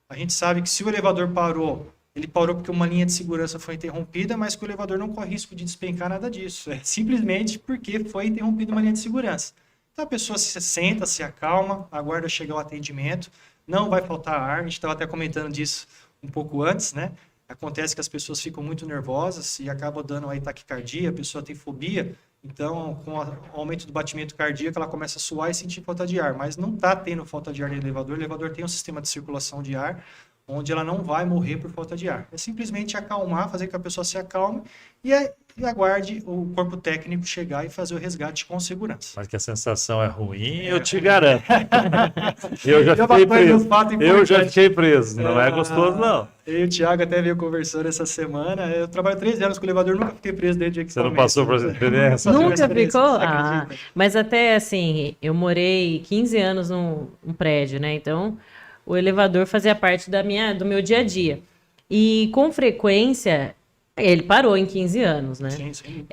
A gente sabe que se o elevador parou, ele parou porque uma linha de segurança foi interrompida, mas que o elevador não corre risco de despencar nada disso. É simplesmente porque foi interrompida uma linha de segurança. Então a pessoa se senta, se acalma, aguarda chegar o atendimento, não vai faltar ar. A gente estava até comentando disso um pouco antes, né? Acontece que as pessoas ficam muito nervosas e acabam dando aí taquicardia, a pessoa tem fobia, então com o aumento do batimento cardíaco ela começa a suar e sentir falta de ar, mas não está tendo falta de ar no elevador, o elevador tem um sistema de circulação de ar, onde ela não vai morrer por falta de ar. É simplesmente acalmar, fazer com que a pessoa se acalme e aguarde o corpo técnico chegar e fazer o resgate com segurança. Mas que a sensação é ruim, eu te garanto. Eu já Já fiquei bateu no preso. fato Eu já importante. fiquei preso. Não é gostoso, não. Eu e o Thiago até veio conversando essa semana. Eu trabalho 13 anos com o elevador, nunca fiquei preso dentro de Você equipamento. não passou por essa experiência? Nunca Nunca experiência, ficou? você Ah, acredita? mas até assim, eu morei 15 anos num prédio, né? Então, o elevador fazia parte do meu dia a dia. E com frequência, ele parou em 15 anos, né? Sim, sim.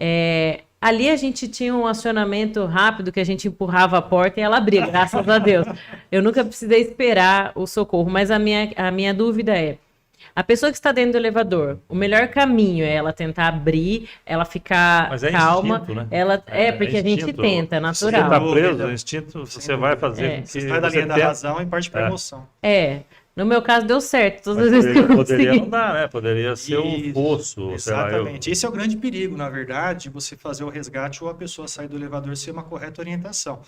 Ali a gente tinha um acionamento rápido que a gente empurrava a porta e ela abria, graças a Deus. Eu nunca precisei esperar o socorro, mas a minha dúvida é, a pessoa que está dentro do elevador, o melhor caminho é ela tentar abrir, ela ficar Mas é calma. instinto, né? Porque a gente instinto. tenta, é Você natural. está preso, Dúvida. o instinto, você Sem vai dúvida. fazer com que Você sai da você linha da tenta. razão e parte para a emoção. No meu caso deu certo, todas Mas as vezes que eu poderia consegui. não dar, né? Poderia ser um Isso, fosso, sei lá. exatamente. Esse é o grande perigo, na verdade, de você fazer o resgate ou a pessoa sair do elevador sem uma correta orientação.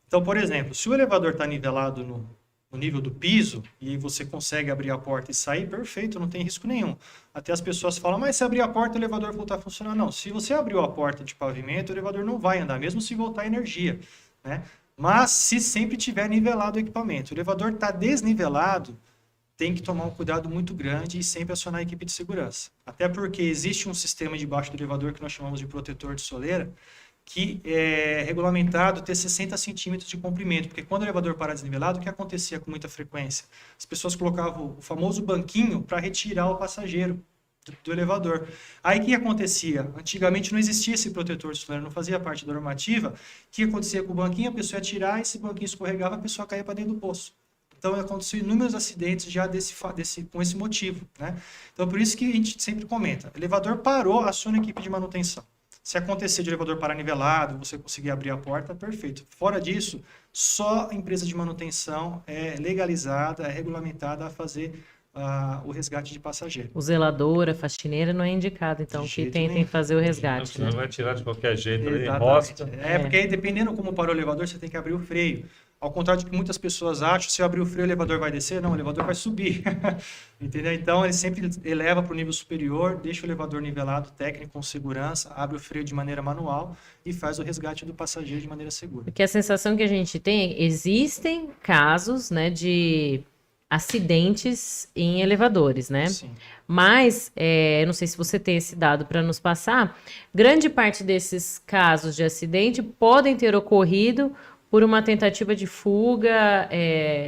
Então, por exemplo, se o elevador está nivelado no nível do piso e você consegue abrir a porta e sair, perfeito, não tem risco nenhum. Até as pessoas falam, mas se abrir a porta, o elevador voltar a funcionar. Não, se você abriu a porta de pavimento, o elevador não vai andar, mesmo se voltar energia, né? Mas se sempre tiver nivelado o equipamento, o elevador está desnivelado, tem que tomar um cuidado muito grande e sempre acionar a equipe de segurança. Até porque existe um sistema debaixo do elevador que nós chamamos de protetor de soleira, que é regulamentado ter 60 centímetros de comprimento, porque quando o elevador para desnivelado, o que acontecia com muita frequência? As pessoas colocavam o famoso banquinho para retirar o passageiro do elevador. Aí o que acontecia? Antigamente não existia esse protetor de soleira, não fazia parte da normativa. O que acontecia com o banquinho? A pessoa ia tirar, esse banquinho escorregava, a pessoa caía para dentro do poço. Então, aconteceu inúmeros acidentes já com esse motivo, né? Então, por isso que a gente sempre comenta, elevador parou, aciona a equipe de manutenção. Se acontecer de elevador parar nivelado, você conseguir abrir a porta, perfeito. Fora disso, só a empresa de manutenção é legalizada, é regulamentada a fazer o resgate de passageiro. O zelador, a faxineira não é indicado, então De que jeito tentem nenhum. fazer o resgate, Você né? não vai tirar de qualquer jeito ali, Exatamente. mostra. Porque aí, dependendo como parou o elevador, você tem que abrir o freio. Ao contrário do que muitas pessoas acham, se eu abrir o freio, o elevador vai descer. Não, o elevador vai subir. Entendeu? Então, ele sempre eleva para o nível superior, deixa o elevador nivelado, técnico, com segurança, abre o freio de maneira manual e faz o resgate do passageiro de maneira segura. Porque a sensação que a gente tem, existem casos, né, de acidentes em elevadores, né? Sim. Mas, eu não sei se você tem esse dado para nos passar, grande parte desses casos de acidente podem ter ocorrido por uma tentativa de fuga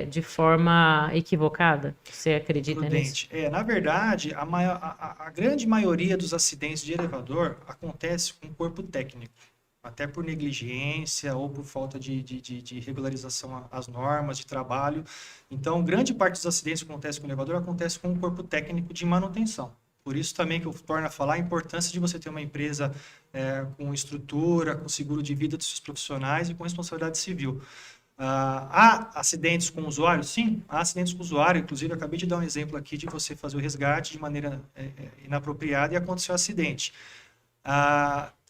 de forma equivocada. Você acredita nisso? Prudente. Na verdade, a grande maioria dos acidentes de elevador acontece com corpo técnico, até por negligência ou por falta de regularização às normas de trabalho. Então, grande parte dos acidentes que acontecem com o elevador acontece com o corpo técnico de manutenção. Por isso também que eu torno a falar a importância de você ter uma empresa com estrutura, com seguro de vida dos seus profissionais e com responsabilidade civil. Há acidentes com o usuário? Sim, há acidentes com o usuário. Inclusive, eu acabei de dar um exemplo aqui de você fazer o resgate de maneira inapropriada e aconteceu um acidente.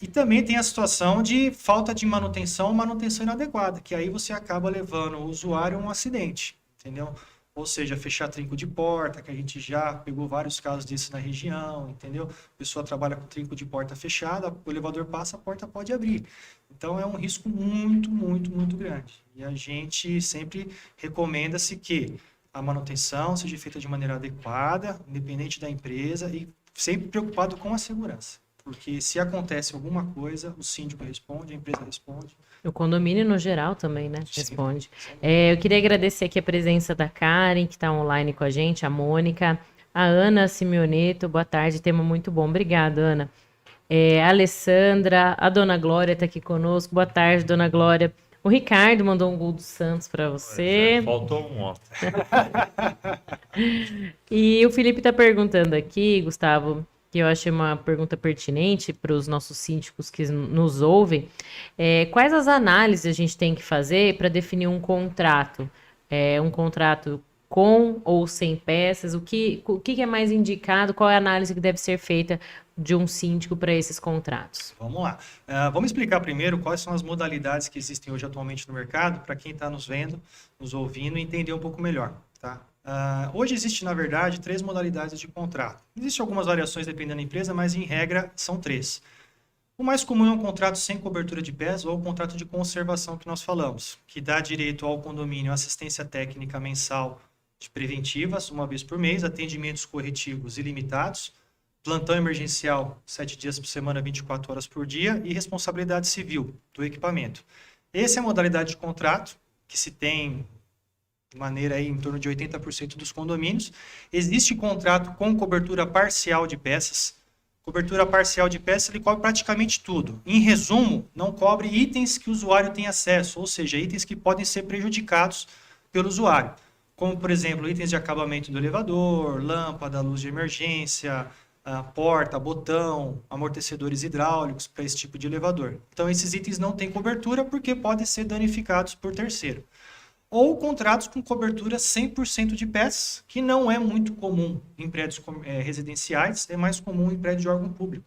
E também tem a situação de falta de manutenção inadequada, que aí você acaba levando o usuário a um acidente, entendeu? Ou seja, fechar trinco de porta, que a gente já pegou vários casos desses na região, entendeu? A pessoa trabalha com trinco de porta fechada, o elevador passa, a porta pode abrir. Então, é um risco muito, muito, muito grande. E a gente sempre recomenda-se que a manutenção seja feita de maneira adequada, independente da empresa, e sempre preocupado com a segurança. Porque se acontece alguma coisa, o síndico responde, a empresa responde. O condomínio no geral também, né? Sim. Responde. Eu queria agradecer aqui a presença da Karen, que está online com a gente, a Mônica, a Ana Simeoneto. Boa tarde, tema muito bom. Obrigada, Ana. A Alessandra, a Dona Glória está aqui conosco. Boa tarde, Dona Glória. O Ricardo mandou um gol do Santos para você. Faltou um ontem. E o Felipe está perguntando aqui, Gustavo, que eu achei uma pergunta pertinente para os nossos síndicos que nos ouvem. Quais as análises a gente tem que fazer para definir um contrato? Um contrato com ou sem peças? O que é mais indicado? Qual é a análise que deve ser feita de um síndico para esses contratos? Vamos lá. Vamos explicar primeiro quais são as modalidades que existem hoje atualmente no mercado, para quem está nos vendo, nos ouvindo, entender um pouco melhor, tá? Hoje existe, na verdade, 3 modalidades de contrato. Existem algumas variações dependendo da empresa, mas em regra são 3. O mais comum é um contrato sem cobertura de peças ou o contrato de conservação que nós falamos, que dá direito ao condomínio assistência técnica mensal de preventivas, uma vez por mês, atendimentos corretivos ilimitados, plantão emergencial 7 dias por semana, 24 horas por dia e responsabilidade civil do equipamento. Essa é a modalidade de contrato que se tem de maneira aí em torno de 80% dos condomínios. Existe contrato com cobertura parcial de peças. Cobertura parcial de peças, ele cobre praticamente tudo. Em resumo, não cobre itens que o usuário tem acesso, ou seja, itens que podem ser prejudicados pelo usuário, como, por exemplo, itens de acabamento do elevador, lâmpada, luz de emergência, porta, botão, amortecedores hidráulicos para esse tipo de elevador. Então, esses itens não têm cobertura porque podem ser danificados por terceiro. Ou contratos com cobertura 100% de peças, que não é muito comum em prédios residenciais, é mais comum em prédios de órgão público,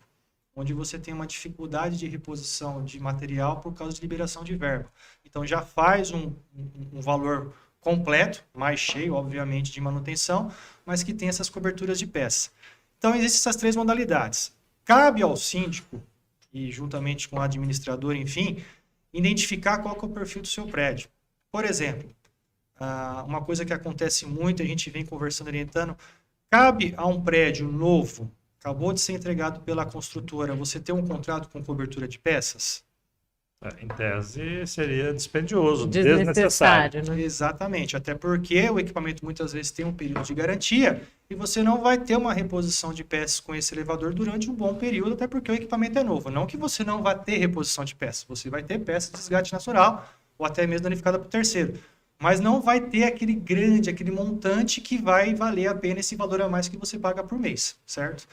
onde você tem uma dificuldade de reposição de material por causa de liberação de verba. Então, já faz um valor completo, mais cheio, obviamente, de manutenção, mas que tem essas coberturas de peça. Então, existem essas 3 modalidades. Cabe ao síndico, e juntamente com o administrador, enfim, identificar qual que é o perfil do seu prédio. Por exemplo, uma coisa que acontece muito, a gente vem conversando, orientando, cabe a um prédio novo, acabou de ser entregado pela construtora, você ter um contrato com cobertura de peças? Em tese, seria dispendioso, Desnecessário, né? Exatamente, até porque o equipamento muitas vezes tem um período de garantia e você não vai ter uma reposição de peças com esse elevador durante um bom período, até porque o equipamento é novo. Não que você não vá ter reposição de peças, você vai ter peças de desgaste natural ou até mesmo danificada por terceiro, mas não vai ter aquele montante que vai valer a pena esse valor a mais que você paga por mês, certo?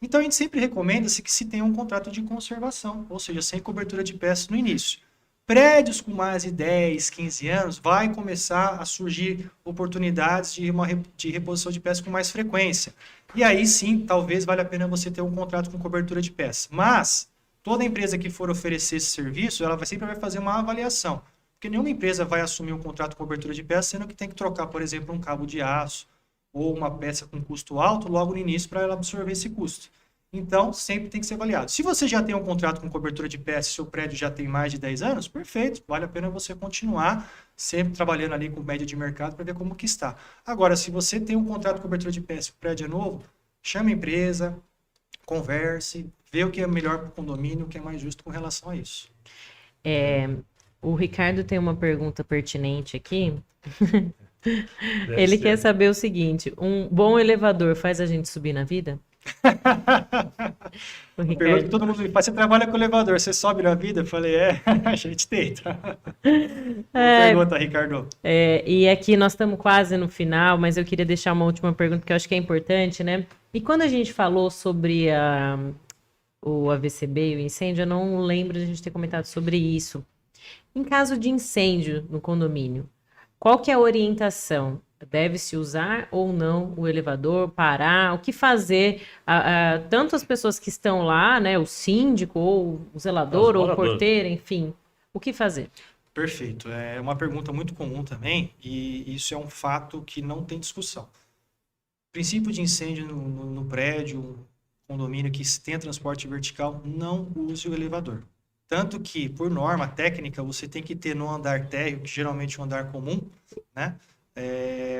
Então, a gente sempre recomenda-se que se tenha um contrato de conservação, ou seja, sem cobertura de peças no início. Prédios com mais de 10, 15 anos, vai começar a surgir oportunidades de reposição de peças com mais frequência. E aí sim, talvez valha a pena você ter um contrato com cobertura de peças. Mas, toda empresa que for oferecer esse serviço, ela sempre vai fazer uma avaliação. Porque nenhuma empresa vai assumir um contrato com cobertura de peças, sendo que tem que trocar, por exemplo, um cabo de aço, ou uma peça com custo alto logo no início para ela absorver esse custo. Então, sempre tem que ser avaliado. Se você já tem um contrato com cobertura de peças, seu prédio já tem mais de 10 anos, perfeito, vale a pena você continuar sempre trabalhando ali com média de mercado para ver como que está. Agora, se você tem um contrato com cobertura de peças e o prédio é novo, chame a empresa, converse, vê o que é melhor para o condomínio, o que é mais justo com relação a isso. O Ricardo tem uma pergunta pertinente aqui. Ele quer saber o seguinte: um bom elevador faz a gente subir na vida? O Ricardo... Pergunta que todo mundo me faz: você trabalha com elevador, você sobe na vida? Eu falei, a gente tenta. Pergunta, Ricardo. E aqui nós estamos quase no final, mas eu queria deixar uma última pergunta que eu acho que é importante, né? E quando a gente falou sobre o AVCB e o incêndio, eu não lembro de a gente ter comentado sobre isso. Em caso de incêndio no condomínio, qual que é a orientação? Deve-se usar ou não o elevador, parar? O que fazer? Tanto as pessoas que estão lá, né, o síndico, ou o zelador, ou o porteiro, enfim, o que fazer? Perfeito. É uma pergunta muito comum também, e isso é um fato que não tem discussão. Princípio de incêndio no prédio, um condomínio que tenha transporte vertical, não use o elevador. Tanto que, por norma técnica, você tem que ter no andar térreo, que geralmente é um andar comum, né?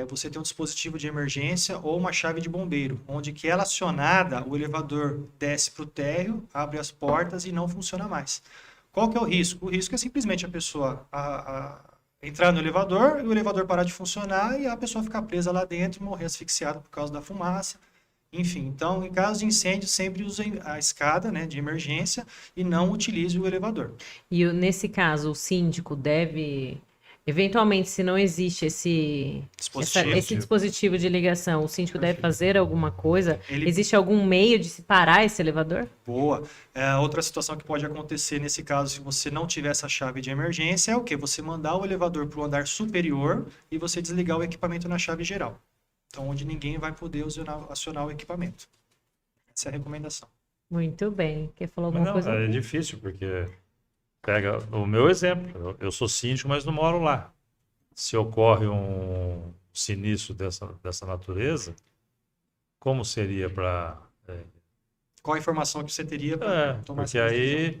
Você tem um dispositivo de emergência ou uma chave de bombeiro, onde que ela acionada, o elevador desce para o térreo, abre as portas e não funciona mais. Qual que é o risco? O risco é simplesmente a pessoa entrar no elevador, e o elevador parar de funcionar e a pessoa ficar presa lá dentro e morrer asfixiada por causa da fumaça. Enfim, então, em caso de incêndio, sempre use a escada, né, de emergência e não utilize o elevador. E nesse caso, o síndico deve, eventualmente, se não existe esse dispositivo de ligação, o síndico deve fazer alguma coisa? Existe algum meio de se parar esse elevador? Boa. Outra situação que pode acontecer nesse caso, se você não tiver essa chave de emergência, é o quê? Você mandar o elevador para o andar superior e você desligar o equipamento na chave geral. Então, onde ninguém vai poder acionar o equipamento. Essa é a recomendação. Muito bem. Quer falar alguma Mas não, coisa? é difícil, porque pega o meu exemplo. Eu sou síndico, mas não moro lá. Se ocorre um sinistro dessa natureza, como seria para... Qual a informação que você teria para tomar porque essa decisão? aí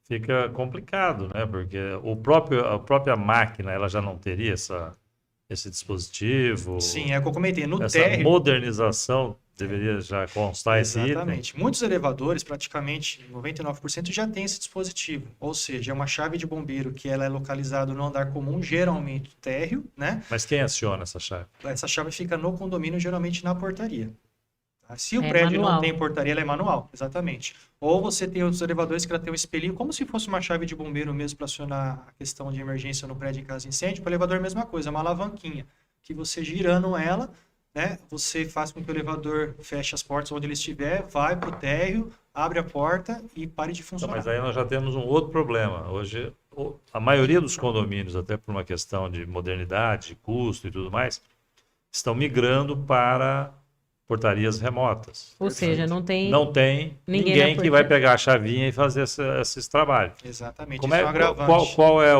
fica complicado, né? Porque a própria máquina, ela já não teria esse dispositivo. Sim, é o que eu comentei. No Essa térreo, modernização deveria já constar esse item. exatamente. Muitos elevadores, praticamente 99%, já tem esse dispositivo. Ou seja, é uma chave de bombeiro que ela é localizada no andar comum, geralmente térreo, né? Mas quem aciona essa chave? Essa chave fica no condomínio, geralmente na portaria. Tá? Se o É prédio manual. não tem portaria, ela é manual, exatamente. Ou você tem outros elevadores que ela tem um espelhinho, como se fosse uma chave de bombeiro mesmo para acionar a questão de emergência no prédio em caso de incêndio. Para o elevador, a mesma coisa, é uma alavanquinha, que você girando ela, né, você faz com que o elevador feche as portas onde ele estiver, vai para o térreo, abre a porta e pare de Então, funcionar. mas aí nós já temos um outro problema. Hoje, a maioria dos condomínios, até por uma questão de modernidade, de custo e tudo mais, estão migrando para portarias remotas. Ou seja, não tem Ninguém na que portaria. vai pegar a chavinha e fazer esses trabalhos. Exatamente, Como isso é um agravante. qual é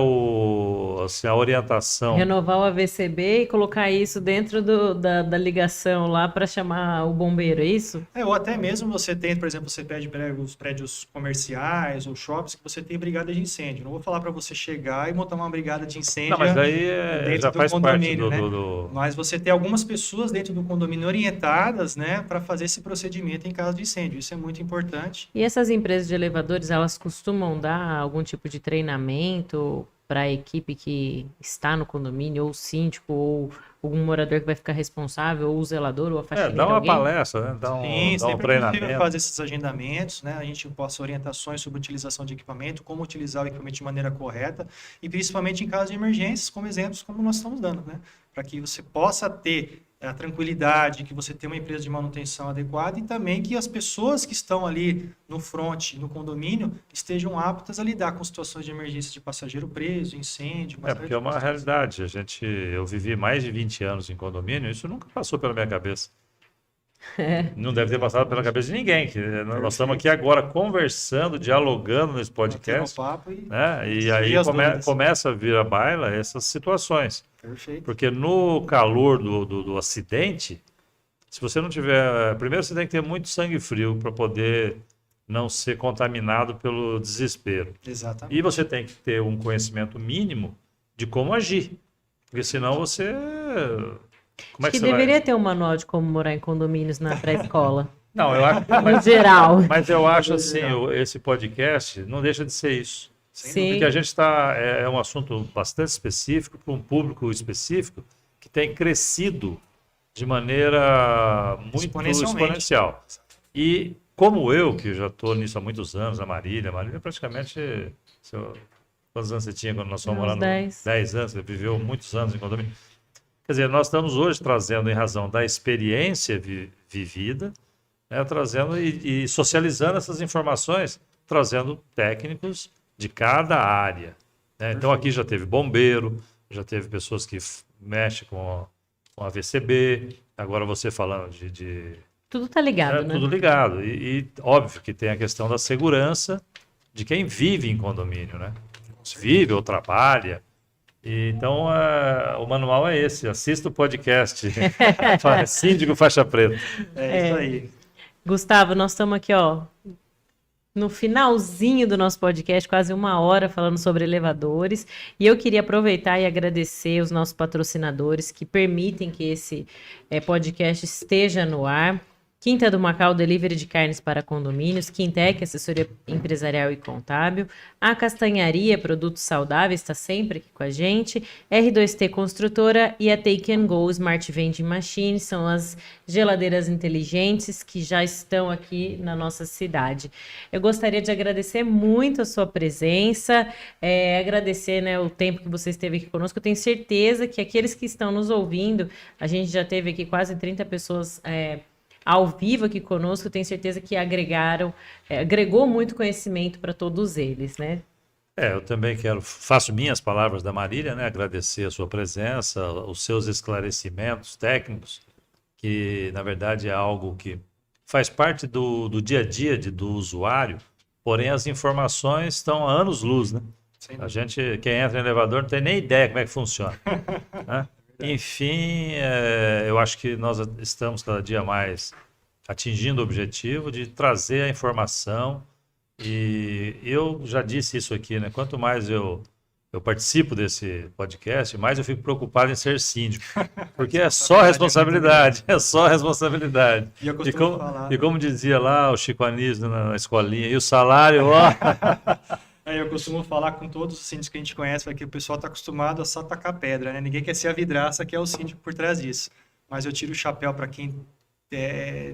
assim, a orientação? renovar o AVCB e colocar isso dentro da ligação lá para chamar o bombeiro, é isso? Ou até mesmo você tem, por exemplo, você pede os prédios comerciais ou shoppings que você tem brigada de incêndio. Não vou falar para você chegar e montar uma brigada de incêndio Não, mas aí dentro já do faz parte condomínio, né? do... Mas você tem algumas pessoas dentro do condomínio orientadas, né, para fazer esse procedimento em caso de incêndio. Isso é muito importante. E essas empresas de elevadores, elas costumam dar algum tipo de treinamento para a equipe que está no condomínio, ou o síndico, ou algum morador que vai ficar responsável, ou o zelador, ou a faxineira, dá uma alguém? palestra, né? Dá um Sim, sempre é possível treinamento. fazer esses agendamentos, né? A gente passa orientações sobre utilização de equipamento, como utilizar o equipamento de maneira correta e principalmente em caso de emergências, como exemplos como nós estamos dando, né? Para que você possa ter a tranquilidade, que você tenha uma empresa de manutenção adequada e também que as pessoas que estão ali no front, no condomínio, estejam aptas a lidar com situações de emergência de passageiro preso, incêndio. Porque é uma realidade. Eu vivi mais de 20 anos em condomínio, isso nunca passou pela minha cabeça. Não deve ter passado pela cabeça de ninguém. Nós estamos aqui agora conversando, dialogando nesse podcast, Papo né? E aí começa a vir à baila essas situações. Perfeito. Porque no calor do acidente, se você não tiver... Primeiro você tem que ter muito sangue frio para poder não ser contaminado pelo desespero. Exatamente. E você tem que ter um conhecimento mínimo de como agir. Porque senão você... Como é Acho que você vai... deveria ter um manual de como morar em condomínios na pré-escola. Não, eu acho... No geral. Mas eu acho assim, esse podcast não deixa de ser isso. Sim. Porque a gente está... É um assunto bastante específico, para um público específico, que tem crescido de maneira muito exponencial. E como eu, que já estou nisso há muitos anos, a Marília praticamente... Quantos anos você tinha quando nós fomos morando? 10 anos, você viveu muitos anos em condomínio. Quer dizer, nós estamos hoje trazendo, em razão da experiência vivida, né, trazendo e socializando essas informações, trazendo técnicos de cada área. Né? Então, aqui já teve bombeiro, já teve pessoas que mexem com a VCB, agora você falando de Tudo está ligado, né? Tudo ligado. E óbvio que tem a questão da segurança de quem vive em condomínio, né? Vive ou trabalha, Então, o manual é esse. Assista o podcast. Síndico Faixa Preta. É isso aí. Gustavo, nós estamos aqui, ó, no finalzinho do nosso podcast, quase 1 hora falando sobre elevadores. E eu queria aproveitar e agradecer os nossos patrocinadores que permitem que esse podcast esteja no ar. Quinta do Macau, delivery de carnes para condomínios. Quintec, assessoria empresarial e contábil. A Castanharia, produtos saudáveis, está sempre aqui com a gente. R2T Construtora e a Take and Go Smart Vending Machine são as geladeiras inteligentes que já estão aqui na nossa cidade. Eu gostaria de agradecer muito a sua presença, agradecer, né, o tempo que você esteve aqui conosco. Eu tenho certeza que aqueles que estão nos ouvindo, a gente já teve aqui quase 30 pessoas ao vivo aqui conosco, tenho certeza que agregou muito conhecimento para todos eles, né? Eu também faço minhas palavras da Marília, né? Agradecer a sua presença, os seus esclarecimentos técnicos, que na verdade é algo que faz parte do dia a dia do usuário, porém as informações estão a anos-luz, né? A gente, quem entra no elevador, não tem nem ideia como é que funciona, né? Enfim, eu acho que nós estamos cada dia mais atingindo o objetivo de trazer a informação, e eu já disse isso aqui, né? Quanto mais eu participo desse podcast, mais eu fico preocupado em ser síndico, porque é só responsabilidade, é só responsabilidade. E eu costumo falar... E como dizia lá o Chico Anísio na escolinha, e o salário, ó... Eu costumo falar com todos os síndicos que a gente conhece, que o pessoal está acostumado a só tacar pedra, né? Ninguém quer ser a vidraça, que é o síndico por trás disso. Mas eu tiro o chapéu para quem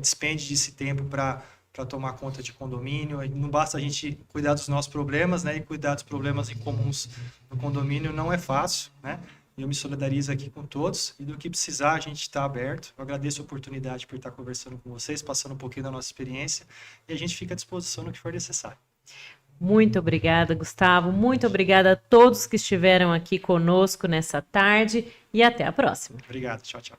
despende desse tempo para tomar conta de condomínio. Não basta a gente cuidar dos nossos problemas, né? E cuidar dos problemas incomuns no condomínio não é fácil, né? Eu me solidarizo aqui com todos, e do que precisar a gente está aberto. Eu agradeço a oportunidade por estar conversando com vocês, passando um pouquinho da nossa experiência, e a gente fica à disposição no que for necessário. Muito obrigada, Gustavo. Muito obrigada a todos que estiveram aqui conosco nessa tarde, e até a próxima. Obrigado. Tchau, tchau.